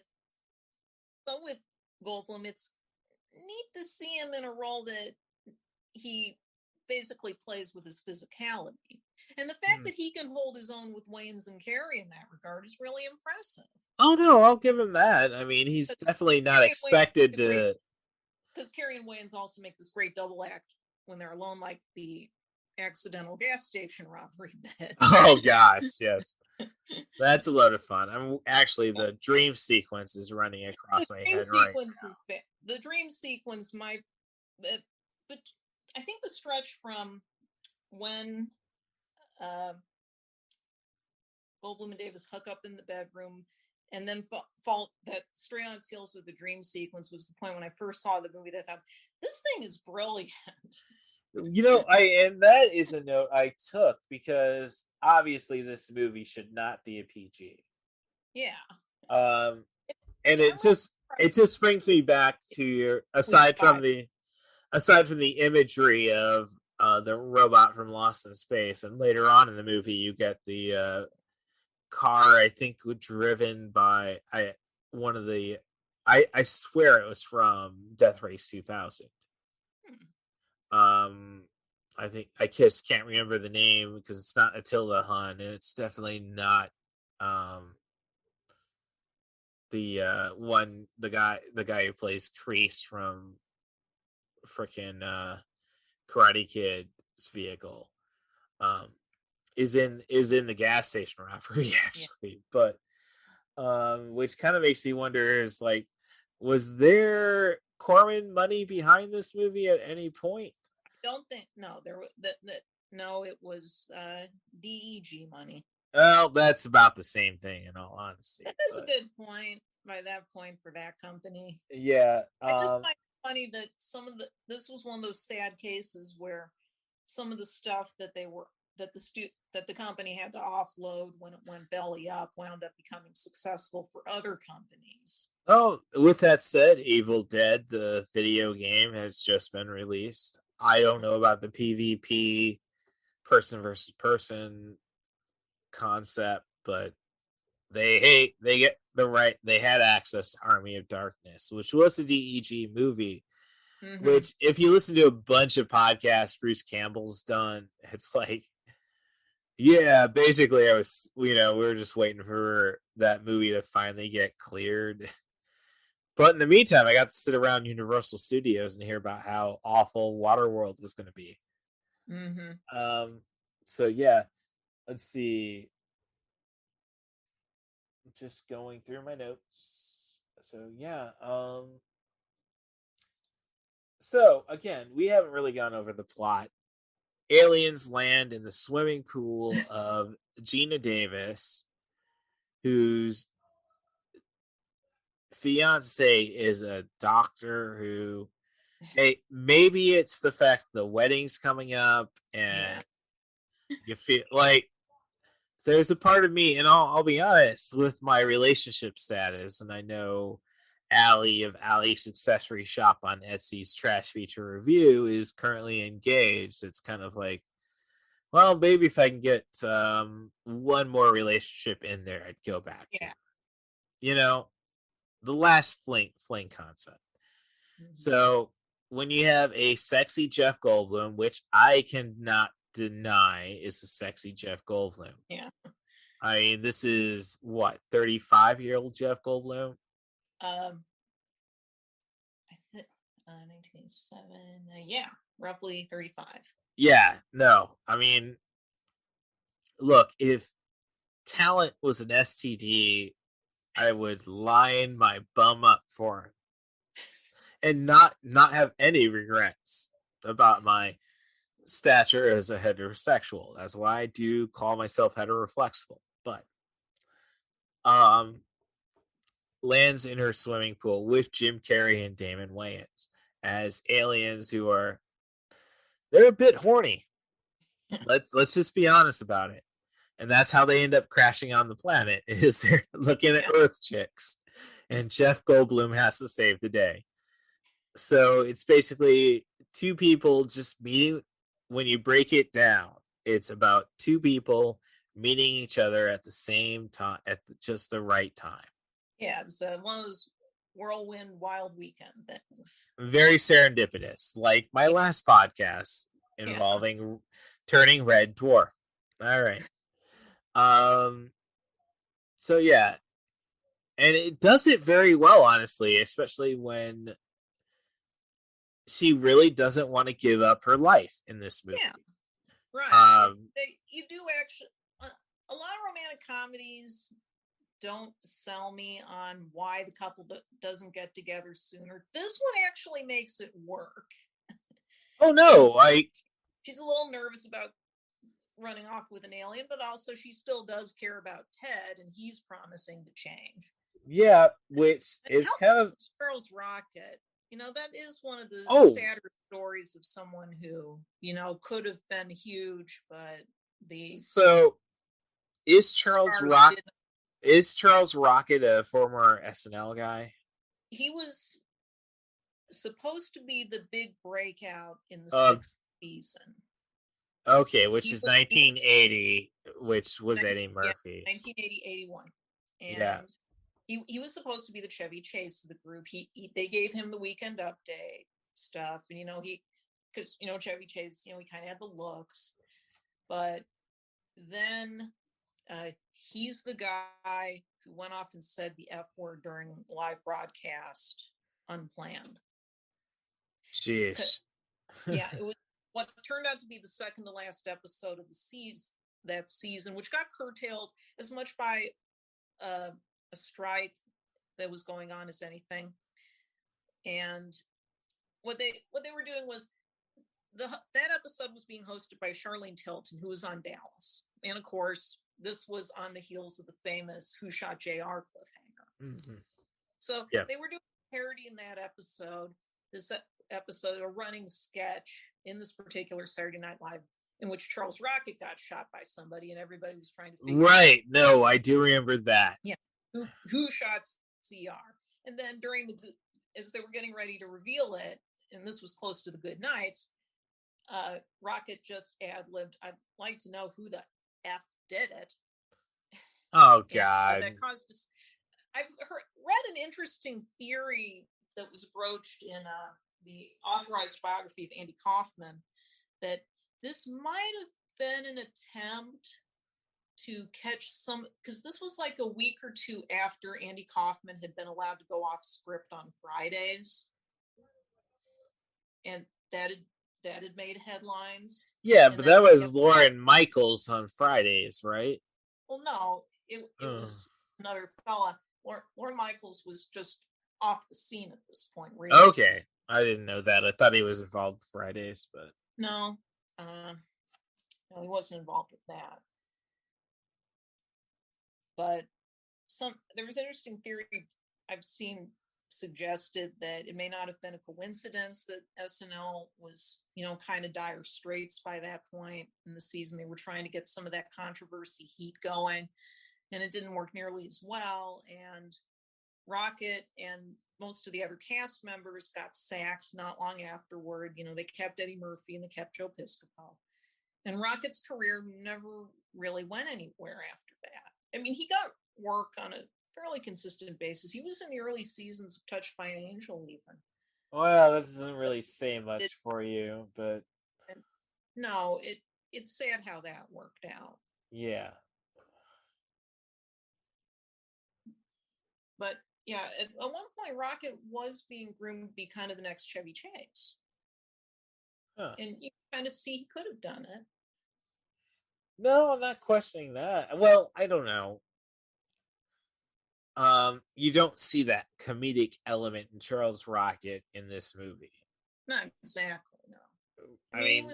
Goldblum, it's neat to see him in a role that he basically plays with his physicality, and the fact that he can hold his own with Wayans and Carrey in that regard is really impressive. Oh no, I'll give him that. I mean, he's definitely not expected to. Because Carrey and Wayans also make this great double act when they're alone, like the accidental gas station robbery bit. Oh gosh, yes, that's a load of fun. I'm actually the dream sequence is running across my head right now. The dream sequence might, but I think the stretch from when Goldblum and Davis hook up in the bedroom and then fall that straight on heels with the dream sequence was the point when I first saw the movie that I thought, this thing is brilliant. You know, and that is a note I took because obviously this movie should not be a PG. Yeah. And it just brings me back to your aside from the imagery of the robot from Lost in Space, and later on in the movie you get the car, I think, driven by I swear it was from Death Race 2000. I think I just can't remember the name because it's not Attila Hun, and it's definitely not the guy who plays Kreese from frickin' Karate Kid's vehicle. Is in the gas station robbery actually, but which kind of makes me wonder is like, was there Corman money behind this movie at any point? I don't think no, it was DEG money. Well, that's about the same thing in all honesty. That's a good point by that point for that company. Yeah. I just find it funny that this was one of those sad cases where some of the stuff that the company had to offload when it went belly up wound up becoming successful for other companies. Oh, with that said, Evil Dead, the video game, has just been released. I don't know about the PvP person versus person concept, but they had access to Army of Darkness, which was a DEG movie. Mm-hmm. Which, if you listen to a bunch of podcasts Bruce Campbell's done, it's like, yeah, basically we were just waiting for that movie to finally get cleared. But in the meantime, I got to sit around Universal Studios and hear about how awful Waterworld was going to be. Mm-hmm. So yeah, let's see. Just going through my notes. So yeah. So again, we haven't really gone over the plot. Aliens land in the swimming pool of Geena Davis, whose fiance is a doctor who, hey, maybe it's the fact the wedding's coming up and you feel like there's a part of me, and I'll be honest with my relationship status, and I know Allie of Allie's Accessory Shop on Etsy's Trash Feature Review is currently engaged. It's kind of like, well, maybe if I can get one more relationship in there, I'd go back. Yeah. The last fling concept. Mm-hmm. So when you have a sexy Jeff Goldblum, which I cannot deny is a sexy Jeff Goldblum. Yeah. I mean, this is what, 35-year-old Jeff Goldblum? I think 1987. Yeah, roughly 35. Yeah, no. I mean, look, if talent was an STD, I would line my bum up for it. And not have any regrets about my stature as a heterosexual. That's why I do call myself heteroflexible. But lands in her swimming pool with Jim Carrey and Damon Wayans as aliens who are they're a bit horny. Let's just be honest about it. And that's how they end up crashing on the planet is they're looking at Earth chicks. And Jeff Goldblum has to save the day. So it's basically two people just meeting. When you break it down, it's about two people meeting each other at the same time at just the right time. Yeah, it's one of those whirlwind wild weekend things. Very serendipitous, like my last podcast involving turning red dwarf. All right. So yeah, and it does it very well, honestly, especially when she really doesn't want to give up her life in this movie. Yeah, right. You do actually. A lot of romantic comedies don't sell me on why the couple doesn't get together sooner. This one actually makes it work. Oh no, she's a little nervous about running off with an alien, but also she still does care about Ted, and he's promising to change. Yeah, which is kind of Charles Rocket. That is one of the sadder stories of someone who, could have been huge, but is Charles Rocket a former SNL guy? He was supposed to be the big breakout in the sixth season. Okay, which is 1980, which was Eddie Murphy. 1980-81. And he was supposed to be the Chevy Chase of the group. They gave him the Weekend Update stuff, and because Chevy Chase, he kind of had the looks, but then he's the guy who went off and said the F word during live broadcast unplanned. Jeez. Yeah, it was what turned out to be the second to last episode of that season, which got curtailed as much by a strike that was going on as anything. And what they were doing was that episode was being hosted by Charlene Tilton, who was on Dallas, and of course this was on the heels of the famous Who Shot JR cliffhanger. Mm-hmm. So they were doing a parody in that episode. This episode, a running sketch in this particular Saturday Night Live, in which Charles Rocket got shot by somebody, and everybody was trying to figure out. No, I do remember that. Yeah, who shot CR? And then as they were getting ready to reveal it, and this was close to the good nights, Rocket just ad-libbed, "I'd like to know who the F did it." Oh God! That caused us. I've read an interesting theory that was broached in the authorized biography of Andy Kaufman, that this might have been an attempt to catch some, because this was like a week or two after Andy Kaufman had been allowed to go off script on Fridays, and that had made headlines. Yeah, but that was Lorne Michaels on Fridays, right? Well, no, it was another fella. Lorne Michaels was just off the scene at this point. Really. Okay, I didn't know that. I thought he was involved with Fridays, but no, he wasn't involved with that. But there was an interesting theory I've seen suggested that it may not have been a coincidence that SNL was, kind of dire straits by that point in the season. They were trying to get some of that controversy heat going, and it didn't work nearly as well. And Rocket and most of the other cast members got sacked not long afterward. They kept Eddie Murphy and they kept Joe Piscopo. And Rocket's career never really went anywhere after that. I mean, he got work on a fairly consistent basis. He was in the early seasons of Touched by an Angel, even. Well, that doesn't really say much for you, but no, it's sad how that worked out. Yeah. But yeah, at one point, Rocket was being groomed to be kind of the next Chevy Chase. And you kind of see he could have done it. No, I'm not questioning that. Well, I don't know. You don't see that comedic element in Charles Rocket in this movie. Not exactly, no. I mean,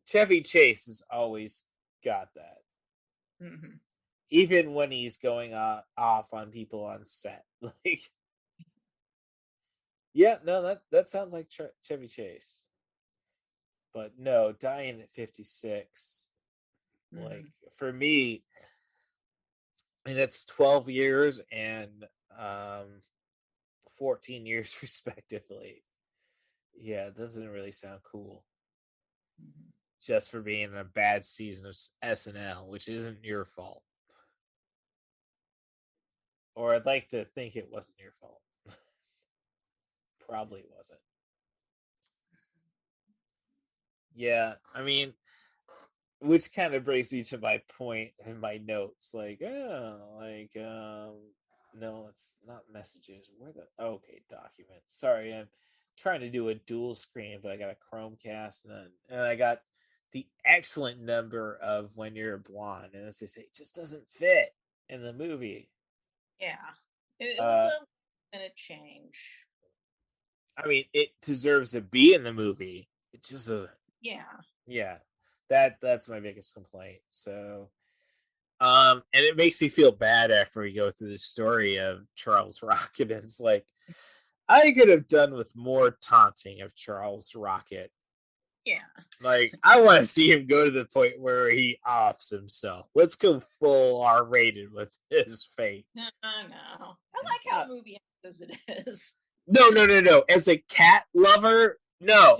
Chevy Chase has always got that. Mm-hmm. Even when he's going off on people on set. Like, yeah, no, that sounds like Chevy Chase. But no, dying at 56, like, for me, I mean, that's 12 years and 14 years respectively. Yeah, it doesn't really sound cool. Just for being in a bad season of SNL, which isn't your fault. Or I'd like to think it wasn't your fault. Probably wasn't. Yeah, I mean, which kind of brings me to my point in my notes. Like, no, it's not messages. Okay, documents. Sorry, I'm trying to do a dual screen, but I got a Chromecast and I got the excellent number of When You're Blonde, and as they say, it just doesn't fit in the movie. Yeah, it was a minute change. I mean, it deserves to be in the movie. It just doesn't. Yeah, that's my biggest complaint. So, and it makes me feel bad after we go through the story of Charles Rocket. And it's like, I could have done with more taunting of Charles Rocket. Yeah. Like, I want to see him go to the point where he offs himself. Let's go full R-rated with his fate. No. I like how the movie ends as it is. No. As a cat lover, no.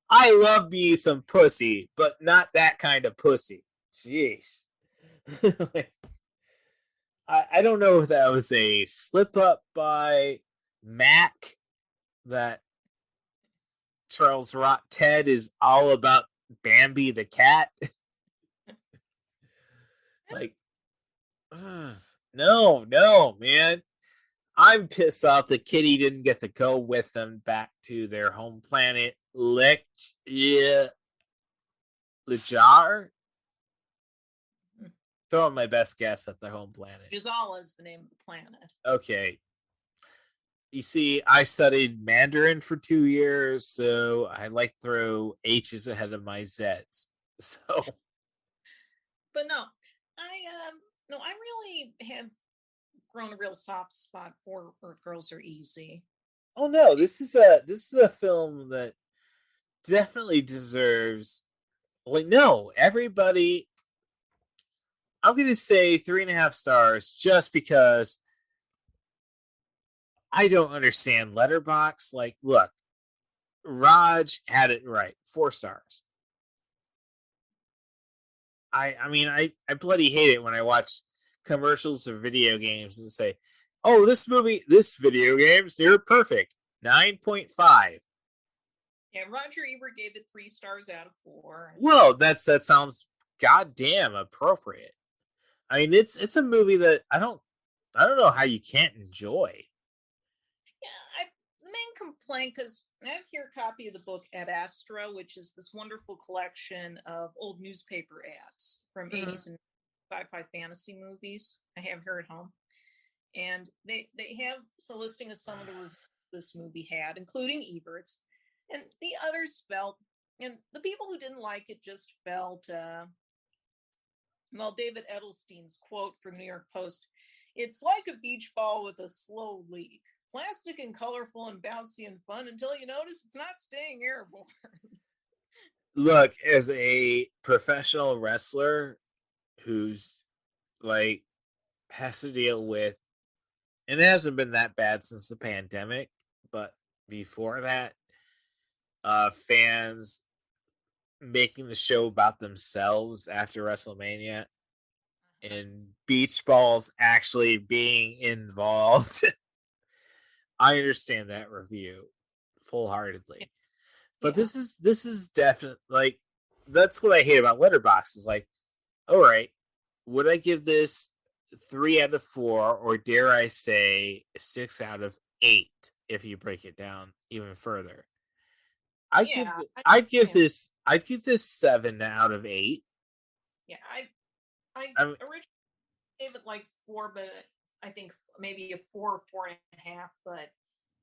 I love me some pussy, but not that kind of pussy. Jeez. I don't know if that was a slip up by Mac that Charles Ted is all about Bambi the cat. Like, no, man. I'm pissed off that Kitty didn't get to go with them back to their home planet, Lejar. Throwing my best guess at their home planet. Jazala is the name of the planet. Okay. You see, I studied Mandarin for 2 years, so I like to throw H's ahead of my Z's. So, but no, I really have grown a real soft spot for Earth Girls Are Easy. Oh no, this is a film that definitely deserves. Like, no, everybody. I'm going to say 3.5 stars just because I don't understand Letterboxd. Like, look, Raj had it right. 4 stars. I mean, I bloody hate it when I watch commercials of video games and say, oh, this video games, they're perfect. 9.5. Yeah, Roger Ebert gave it 3 stars out of 4. Well, that sounds goddamn appropriate. I mean, it's a movie that I don't know how you can't enjoy. Yeah, the main complaint, because I have here a copy of the book Ad Astra, which is this wonderful collection of old newspaper ads from 80s and sci-fi fantasy movies. I have here at home. And they have a listing of some of the reviews this movie had, including Ebert's. And the others felt, and the people who didn't like it just felt, David Edelstein's quote from the New York Post, it's like a beach ball with a slow leak. Plastic and colorful and bouncy and fun until you notice it's not staying airborne. Look, as a professional wrestler who's like has to deal with, and it hasn't been that bad since the pandemic, but before that, fans making the show about themselves after WrestleMania and beach balls actually being involved. I understand that review full-heartedly. But this is definitely, like, that's what I hate about Letterboxd is like, all right, would I give this 3 out of 4 or dare I say 6 out of 8 if you break it down even further. I'd give this 7 out of 8. Yeah, I originally gave it like 4, but I think maybe a 4 or 4.5. But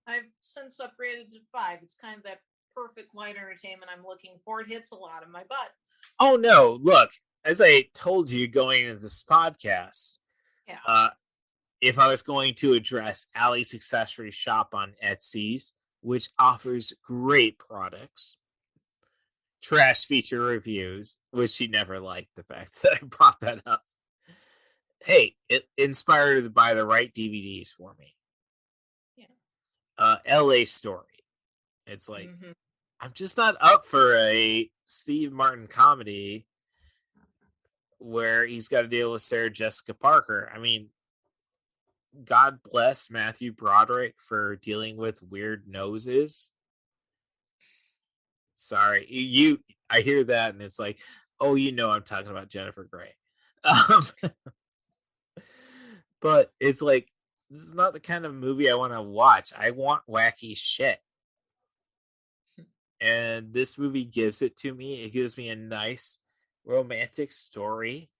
I've since upgraded to 5. It's kind of that perfect light entertainment I'm looking for. It hits a lot of my butt. Oh no! Look, as I told you going into this podcast, if I was going to address Allie's accessory shop on Etsy's, which offers great products, trash feature reviews, which she never liked the fact that I brought that up. Hey, it inspired her to buy the right DVDs for me. Yeah. LA Story. It's like, I'm just not up for a Steve Martin comedy where he's got to deal with Sarah Jessica Parker. I mean, God bless Matthew Broderick for dealing with weird noses. Sorry, I hear that and it's like, oh, I'm talking about Jennifer Grey. But it's like, this is not the kind of movie I want to watch. I want wacky shit. And this movie gives it to me. It gives me a nice romantic story.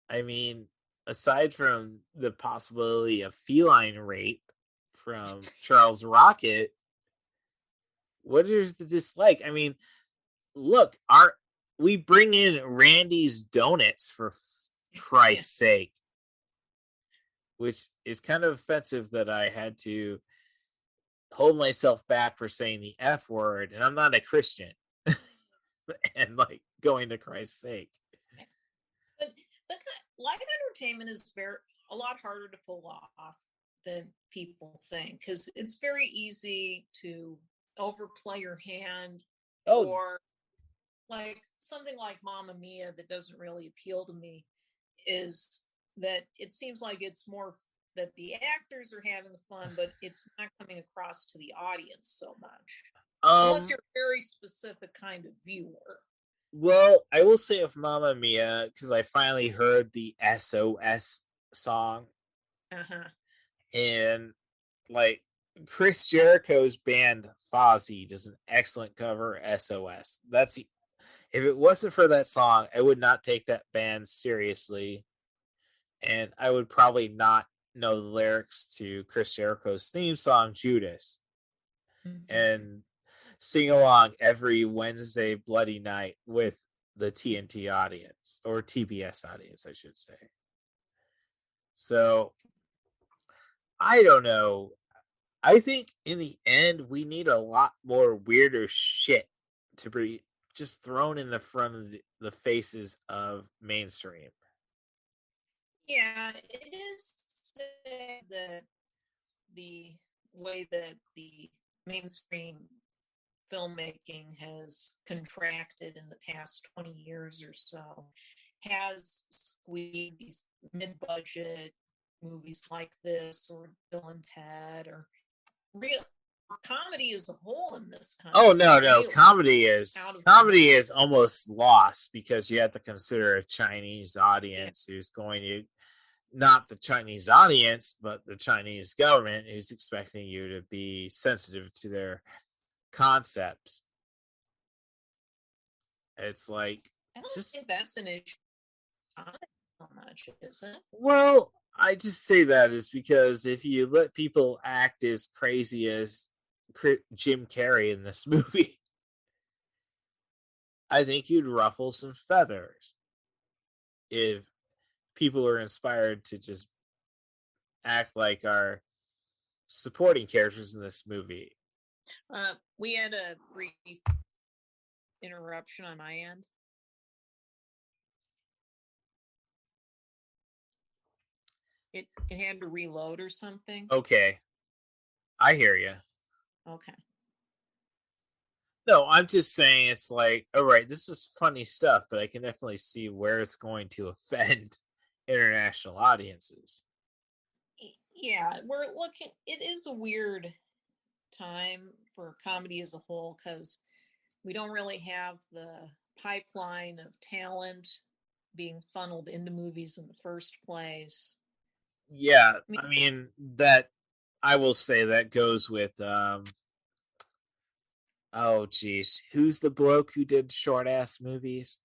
I mean, aside from the possibility of feline rape from Charles Rocket, what is the dislike? I mean, look, we bring in Randy's Donuts for Christ's sake, which is kind of offensive that I had to hold myself back for saying the F word, and I'm not a Christian. And like going to Christ's sake. But light entertainment is a lot harder to pull off than people think, because it's very easy to overplay your hand, or like something like Mamma Mia that doesn't really appeal to me is that it seems like it's more that the actors are having fun, but it's not coming across to the audience so much. Unless you're a very specific kind of viewer. Well, I will say of Mamma Mia, because I finally heard the SOS song. And like Chris Jericho's band Fozzy does an excellent cover SOS. If it wasn't for that song, I would not take that band seriously. And I would probably not know the lyrics to Chris Jericho's theme song, Judas. And sing along every Wednesday bloody night with the TNT audience, or TBS audience, I should say. So, I don't know. I think in the end, we need a lot more weirder shit to be just thrown in the front of the faces of mainstream. Yeah, it is that the way that the mainstream filmmaking has contracted in the past 20 years or so has squeezed these mid-budget movies like this, or Bill and Ted, or comedy as a whole in this country. Oh no, comedy is almost lost, because you have to consider a Chinese audience who's going to, not the Chinese audience, but the Chinese government who's expecting you to be sensitive to their concepts. It's like, I don't think that's an issue so much, is it? Well, I just say that is because if you let people act as crazy as Jim Carrey in this movie, I think you'd ruffle some feathers. If people are inspired to just act like our supporting characters in this movie. We had a brief interruption on my end. It had to reload or something. Okay. I hear you. Okay. No, I'm just saying it's like, all right, this is funny stuff, but I can definitely see where it's going to offend international audiences. Yeah, it is a weird time for comedy as a whole, because we don't really have the pipeline of talent being funneled into movies in the first place. Yeah, I mean that I will say that goes with oh geez, who's the bloke who did short ass movies?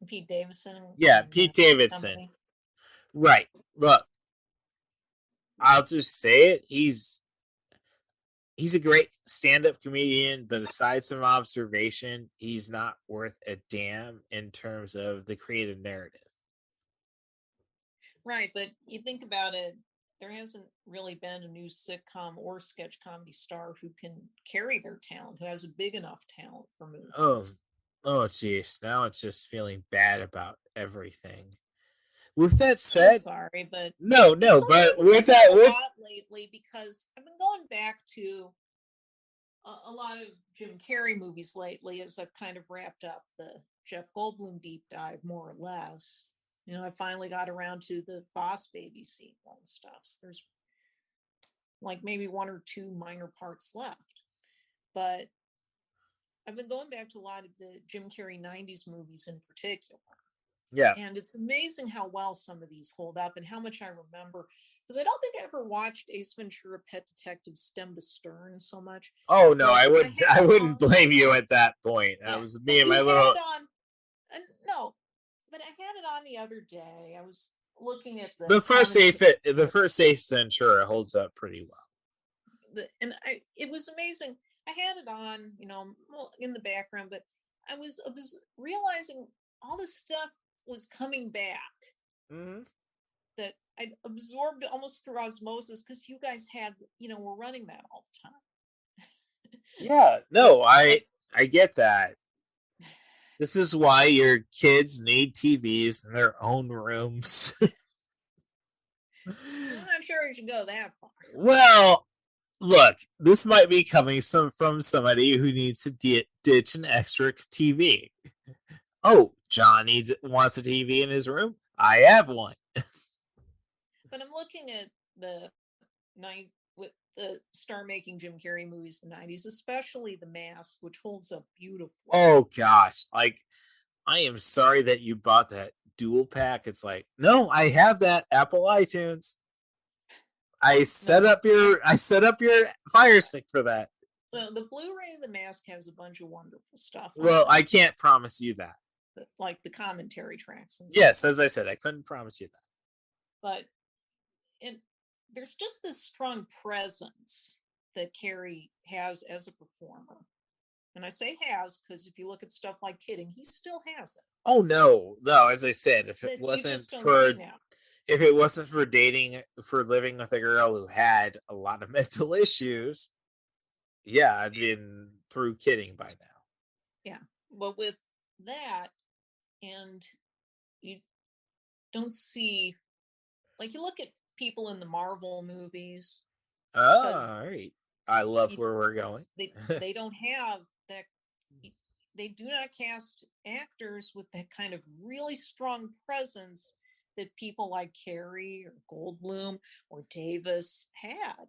Pete Davidson. Yeah, Pete Davidson. Company. Right. Look, I'll just say it. He's a great stand-up comedian, but aside from observation, he's not worth a damn in terms of the creative narrative. Right, but you think about it, there hasn't really been a new sitcom or sketch comedy star who can carry their talent, who has a big enough talent for movies. Oh, geez. Now it's just feeling bad about everything. With that said, I'm sorry, but no, but with that, a lot lately because I've been going back to a lot of Jim Carrey movies lately as I've kind of wrapped up the Jeff Goldblum deep dive, more or less. You know, I finally got around to the Boss Baby sequel and stuff. So there's like maybe one or two minor parts left. But I've been going back to a lot of the Jim Carrey 90s movies in particular. Yeah. And it's amazing how well some of these hold up and how much I remember. Because I don't think I ever watched Ace Ventura Pet Detective Stem to Stern so much. Oh, no, I wouldn't blame you at that point. That was me and my little... No, but I had it on the other day. I was looking at the first Ace Ventura holds up pretty well. It was amazing. I had it on, you know, in the background, but I was realizing all this stuff was coming back. Mm-hmm. That I absorbed almost through osmosis because you guys were running that all the time. Yeah, no, I get that. This is why your kids need TVs in their own rooms. I'm not sure you should go that far. Well, look, this might be coming from somebody who needs to ditch an extra TV. Oh, John wants a TV in his room? I have one. But I'm looking at the star-making Jim Carrey movies in the 90s, especially The Mask, which holds up beautifully. Oh, gosh. Like, I am sorry that you bought that dual pack. It's like, no, I have that Apple iTunes. I set up your Fire Stick for that. The Blu-ray of The Mask has a bunch of wonderful stuff. Well, I can't promise you that. Like the commentary tracks and stuff. Yes, as I said, I couldn't promise you that. But there's just this strong presence that Carrey has as a performer. And I say has because if you look at stuff like Kidding, he still has it. Oh no, as I said, if it wasn't for living with a girl who had a lot of mental issues, yeah, I'd been through Kidding by now. Yeah, but with that, and you don't see, like, you look at people in the Marvel movies. Oh, all right. I love where we're going. They don't have that. They do not cast actors with that kind of really strong presence that people like Carrey or Goldblum or Davis had.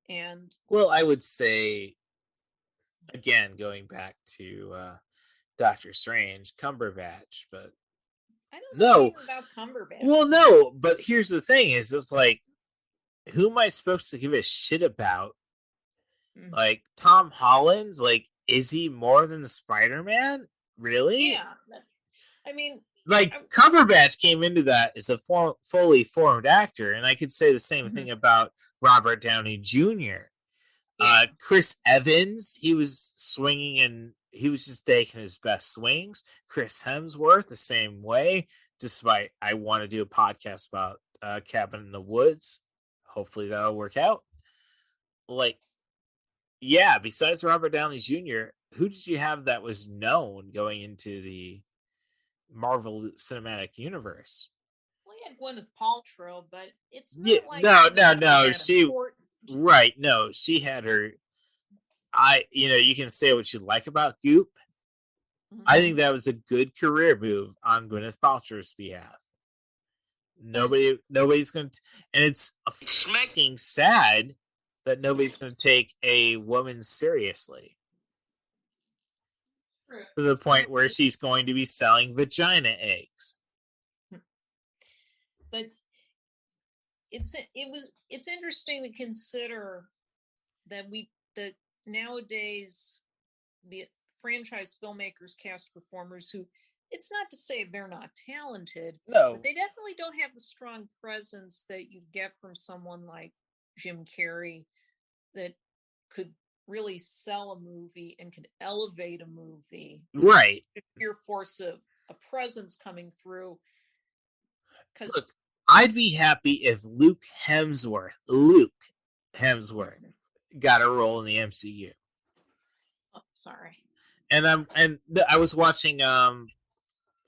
And well, I would say, again, going back to Doctor Strange, Cumberbatch, but I don't know anything about Cumberbatch. Well, no, but here's the thing: is it's like, who am I supposed to give a shit about? Mm-hmm. Like Tom Holland's, like, is he more than Spider-Man? Really? Yeah, I mean, like Cumberbatch came into that as a fully formed actor, and I could say the same thing about Robert Downey Jr. Yeah. Chris Evans, he was swinging and he was just taking his best swings. Chris Hemsworth, the same way, despite I want to do a podcast about Cabin in the Woods. Hopefully that'll work out. Like, yeah, besides Robert Downey Jr., who did you have that was known going into the Marvel Cinematic Universe? Well, you had Gwyneth Paltrow, but it's not no. She had her. You can say what you like about Goop. Mm-hmm. I think that was a good career move on Gwyneth Paltrow's behalf. Nobody's going to, and it's smacking sad that nobody's going to take a woman seriously. To the point where she's going to be selling vagina eggs. But it's interesting to consider that nowadays the franchise filmmakers cast performers who, it's not to say they're not talented, No, but they definitely don't have the strong presence that you get from someone like Jim Carrey that could really sell a movie and could elevate a movie. Right. The sheer force of a presence coming through. Look, I'd be happy if Luke Hemsworth got a role in the MCU. Oh, sorry. And I was watching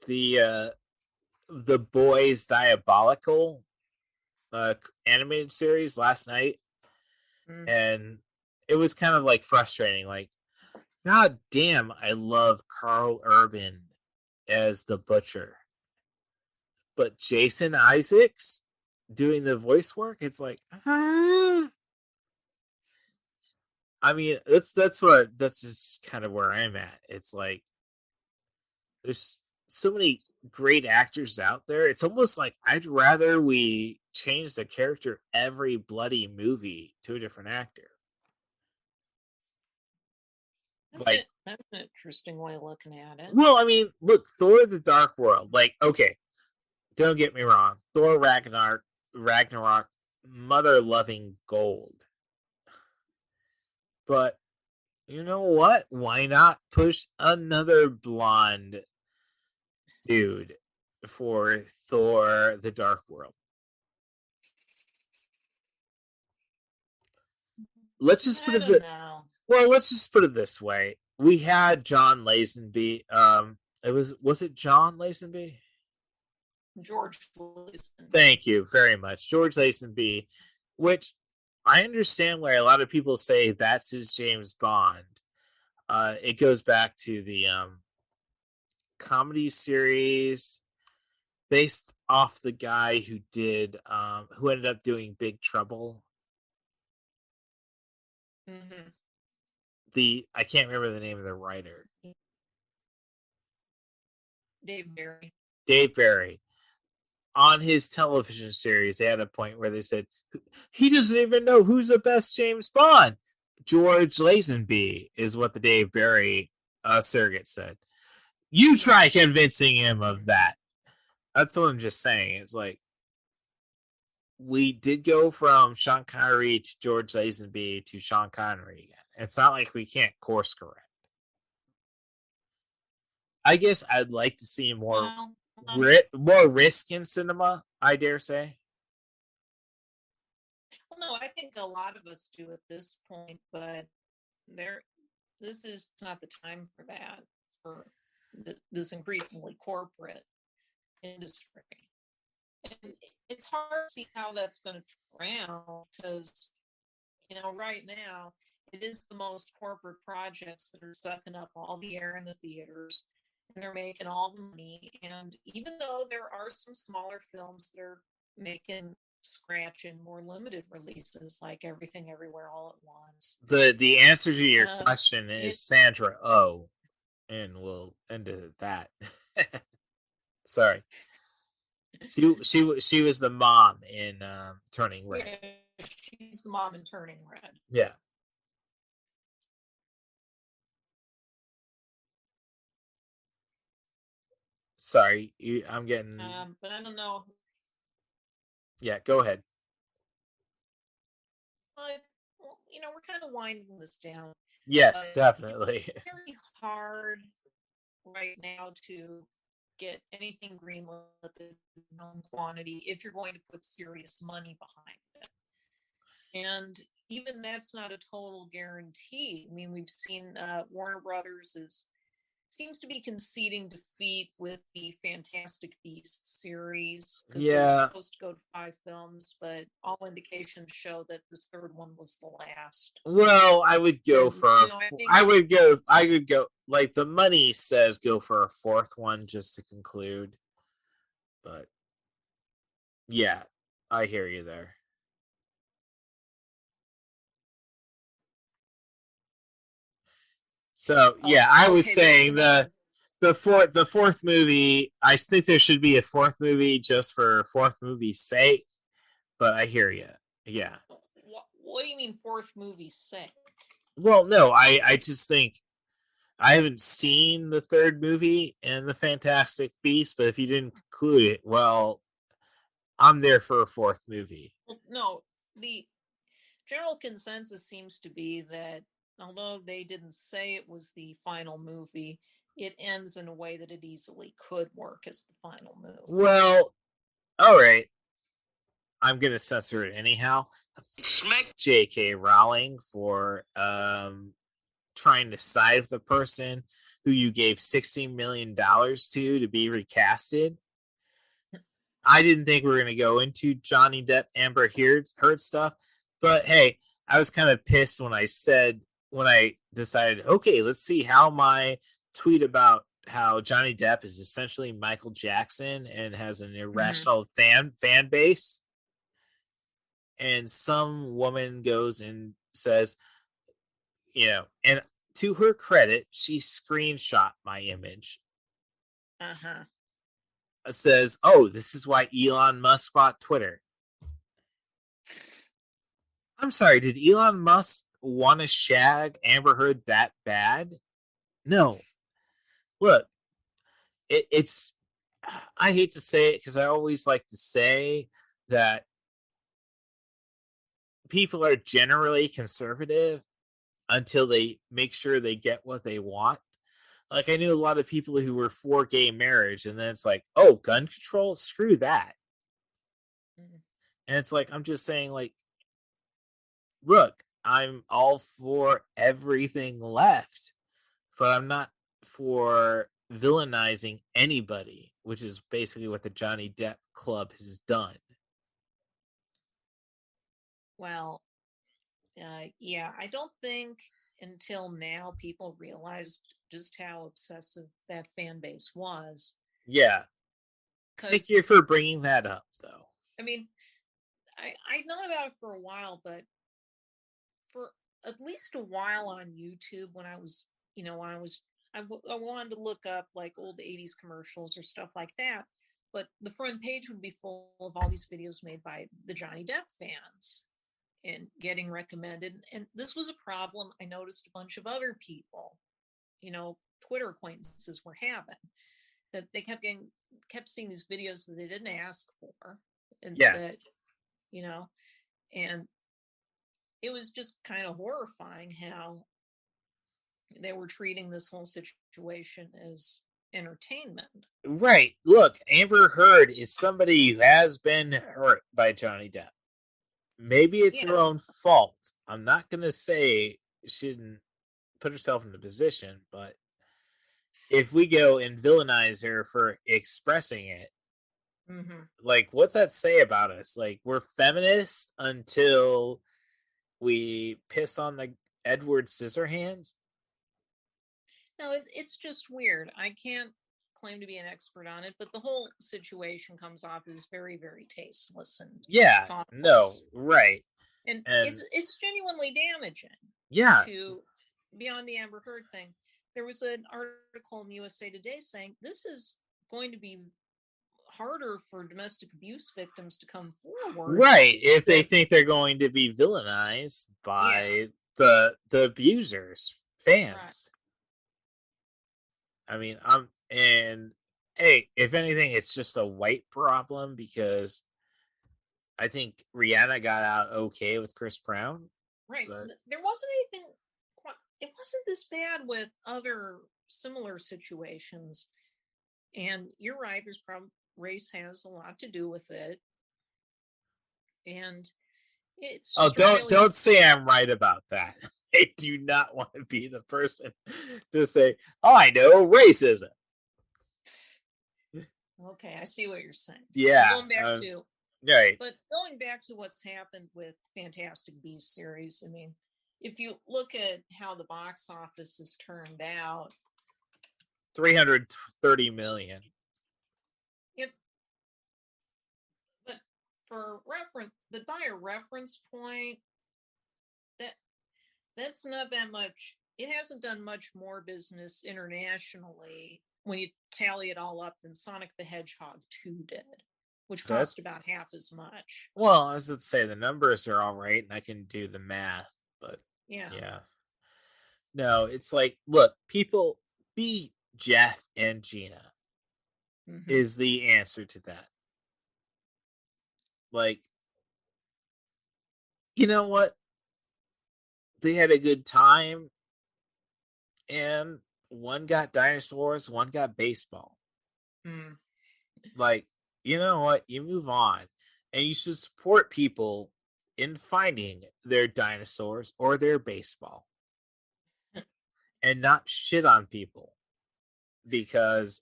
the Boys Diabolical animated series last night, and it was kind of like frustrating. Like, god damn, I love Carl Urban as the Butcher, but Jason Isaacs doing the voice work, it's like, I mean, that's just kind of where I'm at. It's like there's so many great actors out there. It's almost like I'd rather we change the character every bloody movie to a different actor. That's an interesting way of looking at it. Well, I mean, look, Thor: The Dark World. Like, okay, don't get me wrong, Thor Ragnarok, mother-loving gold. But you know what? Why not push another blonde dude for Thor: The Dark World? Let's just put it. Well, let's just put it this way: we had John Lazenby. Was it John Lazenby? George Lazenby. Thank you very much, George Lazenby. Which I understand why a lot of people say that's his James Bond. It goes back to the comedy series based off the guy who did who ended up doing Big Trouble. Mm-hmm. I can't remember the name of the writer. Dave Barry. On his television series, they had a point where they said, he doesn't even know who's the best James Bond. George Lazenby is what the Dave Barry surrogate said. You try convincing him of that. That's what I'm just saying. It's like, we did go from Sean Connery to George Lazenby to Sean Connery again. It's not like we can't course correct. I guess I'd like to see more risk in cinema, I dare say. Well, no, I think a lot of us do at this point, but this is not the time for that, for this increasingly corporate industry. And it's hard to see how that's going to turn out because, right now, it is the most corporate projects that are sucking up all the air in the theaters, and they're making all the money. And even though there are some smaller films that are making scratch and more limited releases, like Everything Everywhere All at Once. The answer to your question is Sandra Oh, and we'll end it at that. Sorry. She was the mom in Turning Red. Yeah, she's the mom in Turning Red. Yeah. Sorry, I'm getting. But I don't know. Yeah, go ahead. Well, we're kind of winding this down. Yes, definitely. It's very hard right now to get anything greenlit at the known quantity if you're going to put serious money behind it. And even that's not a total guarantee. I mean, we've seen Warner Brothers seems to be conceding defeat with the Fantastic Beasts series. Yeah. They're supposed to go to 5 films, but all indications show that this third one was the last. Well, I would go for. I would go. Like the money says, go for a 4th one just to conclude. But yeah, I hear you there. So yeah, I was saying the fourth movie. I think there should be a 4th movie just for 4th movie's sake. but I hear you. Yeah. What do you mean fourth movie sank? Well, no, I just think I haven't seen the third movie in the Fantastic Beasts, but if you didn't conclude it, well, I'm there for a fourth movie. Well, no, the general consensus seems to be that although they didn't say it was the final movie, it ends in a way that it easily could work as the final movie. Well, all right. I'm going to censor it anyhow. Smack J.K. Rowling for trying to side with the person who you gave $60 million to be recasted. I didn't think we were going to go into Johnny Depp, Amber Heard stuff, but hey, I was kind of pissed when I decided, okay, let's see how my tweet about how Johnny Depp is essentially Michael Jackson and has an irrational fan base. And some woman goes and says, and to her credit, she screenshot my image. Says, oh, this is why Elon Musk bought Twitter. I'm sorry, did Elon Musk want to shag Amber Heard that bad? No. Look, it's I hate to say it because I always like to say that people are generally conservative until they make sure they get what they want. Like, I knew a lot of people who were for gay marriage, and then it's like, oh, gun control? Screw that. And it's like, I'm just saying, like, look, I'm all for everything left, but I'm not for villainizing anybody, which is basically what the Johnny Depp Club has done. Well, yeah, I don't think until now people realized just how obsessive that fan base was. Yeah. Thank you for bringing that up, though. I mean, I'd known about it for a while, but for at least a while on YouTube, when I wanted to look up like old 80s commercials or stuff like that, but the front page would be full of all these videos made by the Johnny Depp fans and getting recommended. And this was a problem I noticed a bunch of other people, Twitter acquaintances were having, that they kept seeing these videos that they didn't ask for. And that, and it was just kind of horrifying how they were treating this whole situation as entertainment. Right. Look, Amber Heard is somebody who has been hurt by Johnny Depp. Maybe it's her own fault. I'm not going to say she didn't put herself in the position, but if we go and villainize her for expressing it, like, what's that say about us? Like, we're feminists until we piss on the Edward Scissorhands? No, it's just weird. I can't claim to be an expert on it, but the whole situation comes off as very, very tasteless and thoughtless. No, right. And it's genuinely damaging. Yeah. To beyond the Amber Heard thing, there was an article in USA Today saying this is going to be harder for domestic abuse victims to come forward. Right, if they think they're going to be villainized by the abusers, fans. Right. I mean, hey, if anything, it's just a white problem because I think Rihanna got out okay with Chris Brown. Right. But there wasn't anything. It wasn't this bad with other similar situations. And you're right. There's probably race has a lot to do with it. And it's just don't say I'm right about that. I do not want to be the person to say, oh, I know racism. Okay, I see what you're saying. Yeah. Going back to right. But going back to what's happened with Fantastic Beasts series, I mean, if you look at how the box office has turned out, $330 million. Yep. But for reference, but by a reference point, that's not that much. It hasn't done much more business internationally when you tally it all up than Sonic the Hedgehog 2 did, which cost about half as much. Well, I was going to say the numbers are all right, and I can do the math, but yeah. No, it's like, look, people be Jeff and Geena is the answer to that. Like, you know what? They had a good time, and one got dinosaurs, one got baseball. Like, you know what? You move on, and you should support people in finding their dinosaurs or their baseball, and not shit on people because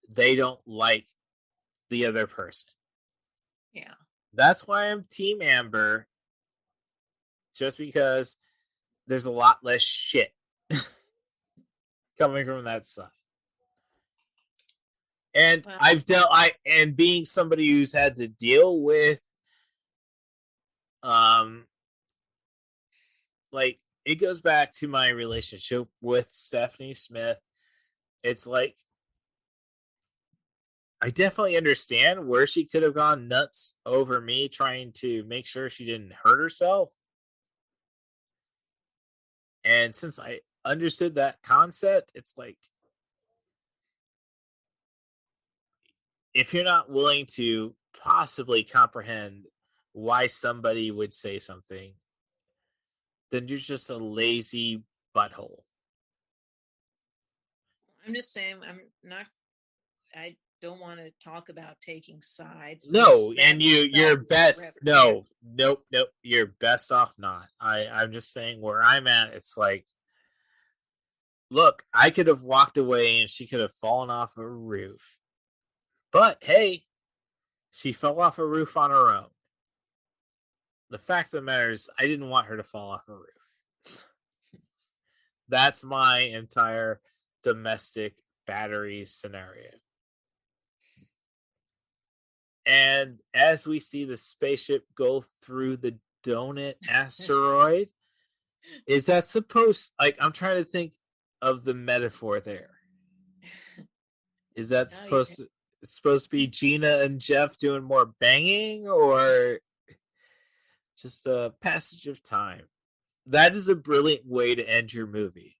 they don't like the other person. Yeah. That's why I'm Team Amber, just because there's a lot less shit coming from that side. And and being somebody who's had to deal with, like, it goes back to my relationship with Stephanie Smith. It's like, I definitely understand where she could have gone nuts over me trying to make sure she didn't hurt herself. And since I understood that concept, it's like, if you're not willing to possibly comprehend why somebody would say something, then you're just a lazy butthole. I'm just saying, I don't want to talk about taking sides. No, and you're best. Nope. You're best off not. I'm just saying where I'm at. It's like, look, I could have walked away and she could have fallen off a roof. But hey, she fell off a roof on her own. The fact of the matter is, I didn't want her to fall off a roof. That's my entire domestic battery scenario. And as we see the spaceship go through the donut asteroid, is that supposed, like, I'm trying to think of the metaphor there. Is that supposed to be Geena and Jeff doing more banging, or just a passage of time? That is a brilliant way to end your movie.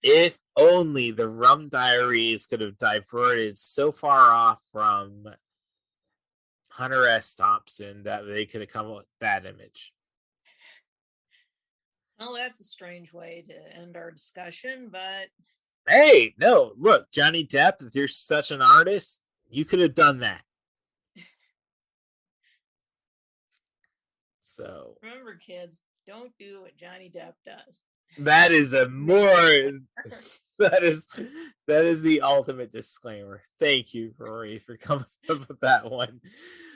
If only the Rum Diaries could have diverted so far off from Hunter S. Thompson that they could have come up with that image. Well, that's a strange way to end our discussion, but hey, no, look, Johnny Depp, if you're such an artist, you could have done that. So remember, kids, don't do what Johnny Depp does. That is a more that is the ultimate disclaimer. Thank you, Rory, for coming up with that one.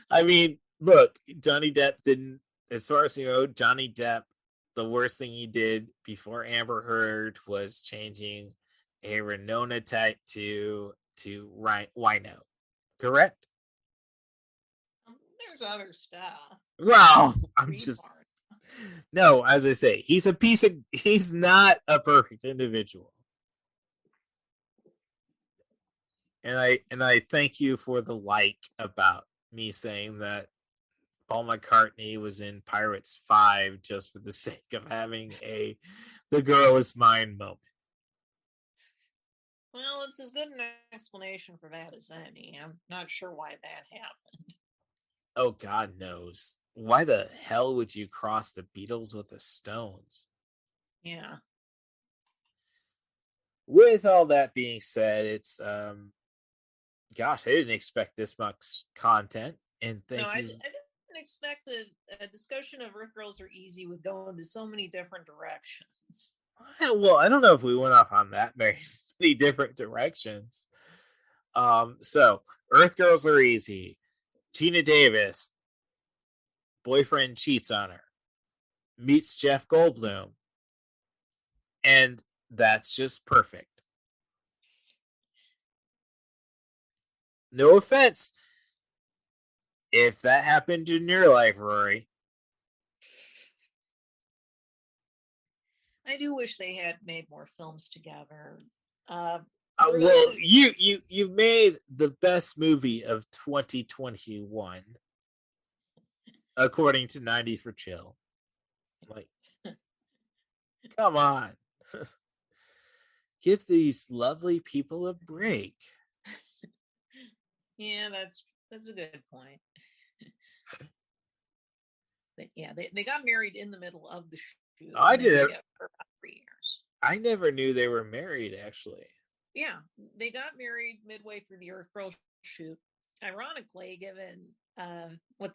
I mean, look, Johnny Depp didn't, as far as you know, Johnny Depp, the worst thing he did before Amber Heard was changing a Renona tattoo to Wino. Correct? There's other stuff. Well, no, as I say, he's not a perfect individual. And I thank you for the like about me saying that Paul McCartney was in Pirates 5 just for the sake of having the girl is mine moment. Well, it's as good an explanation for that as any. I'm not sure why that happened. Oh, God knows. Why the hell would you cross the Beatles with the Stones? Yeah. With all that being said, it's gosh, I didn't expect this much content. And thank you. I didn't expect a discussion of Earth Girls Are Easy would go into so many different directions. Well, I don't know if we went off on that many different directions. So Earth Girls Are Easy. Geena Davis, boyfriend cheats on her, meets Jeff Goldblum, and that's just perfect. No offense if that happened in your life, Rory. I do wish they had made more films together. Well, you made the best movie of 2021, according to 90 for Chill. Like, come on. Give these lovely people a break. Yeah, that's a good point. But yeah, they got married in the middle of the shoot. I did it for about 3 years. I never knew they were married, actually. Yeah, they got married midway through the Earth Girl shoot. Ironically, given what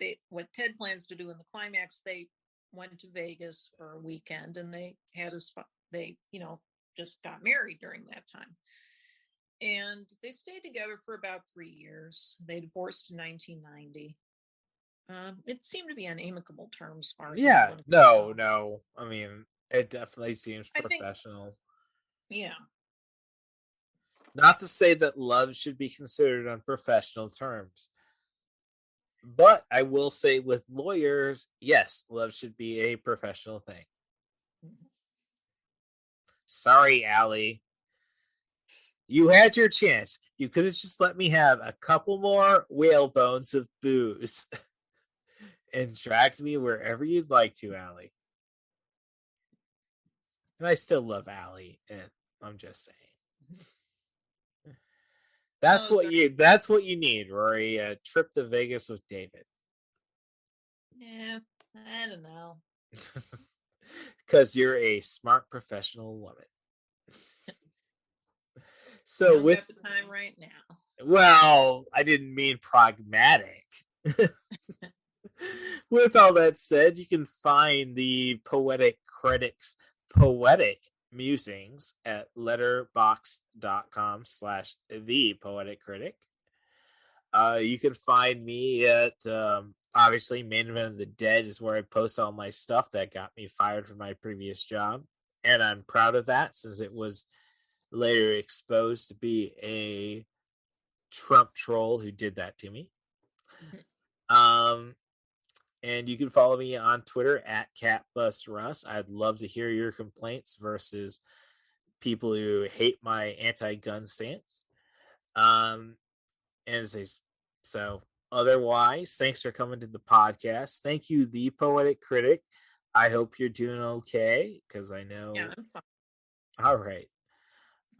Ted plans to do in the climax, they went to Vegas for a weekend and they had a spot. They, just got married during that time. And they stayed together for about 3 years. They divorced in 1990. It seemed to be on amicable terms. As far as no. I mean, it definitely seems professional. Yeah. Not to say that love should be considered on professional terms. But I will say with lawyers, yes, love should be a professional thing. Sorry, Allie. You had your chance. You could have just let me have a couple more whale bones of booze and dragged me wherever you'd like to, Allie. And I still love Allie, and I'm just saying. That's what you need, Rory. A trip to Vegas with David. Yeah, I don't know. Because you're a smart professional woman. So with the time right now. Well, I didn't mean pragmatic. With all that said, you can find the Poetic Critic's poetic musings at letterboxd.com/ThePoeticCritic. You can find me at obviously Main Event of the Dead is where I post all my stuff that got me fired from my previous job, and I'm proud of that since it was later exposed to be a Trump troll who did that to me. And you can follow me on Twitter at CatBusRuss. I'd love to hear your complaints versus people who hate my anti-gun stance. So otherwise, thanks for coming to the podcast. Thank you, The Poetic Critic. I hope you're doing okay, because I know. Yeah, I'm fine. All right.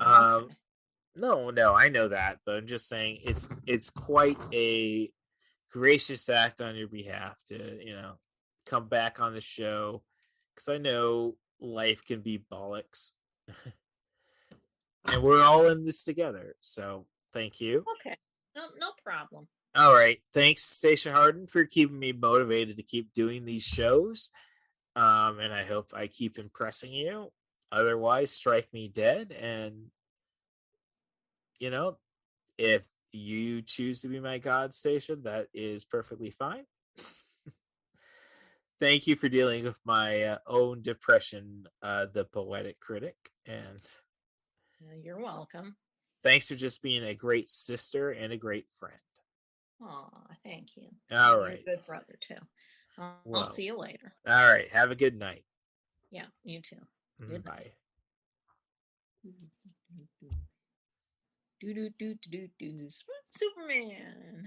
Okay. No, I know that, but I'm just saying it's quite a gracious act on your behalf to, come back on the show, because I know life can be bollocks. And we're all in this together, so thank you. Okay, no problem. All right, thanks, Stacia Harden, for keeping me motivated to keep doing these shows, and I hope I keep impressing you. Otherwise, strike me dead, and if you choose to be my God station, that is perfectly fine. Thank you for dealing with my own depression, The Poetic Critic, and you're welcome. Thanks for just being a great sister and a great friend. Aw, thank you. All right. You're a good brother too. I'll see you later. All right. Have a good night. Yeah, you too. Good Bye. Superman.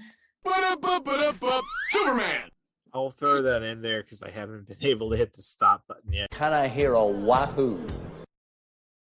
Superman. I'll throw that in there because I haven't been able to hit the stop button yet. Can I hear a wahoo?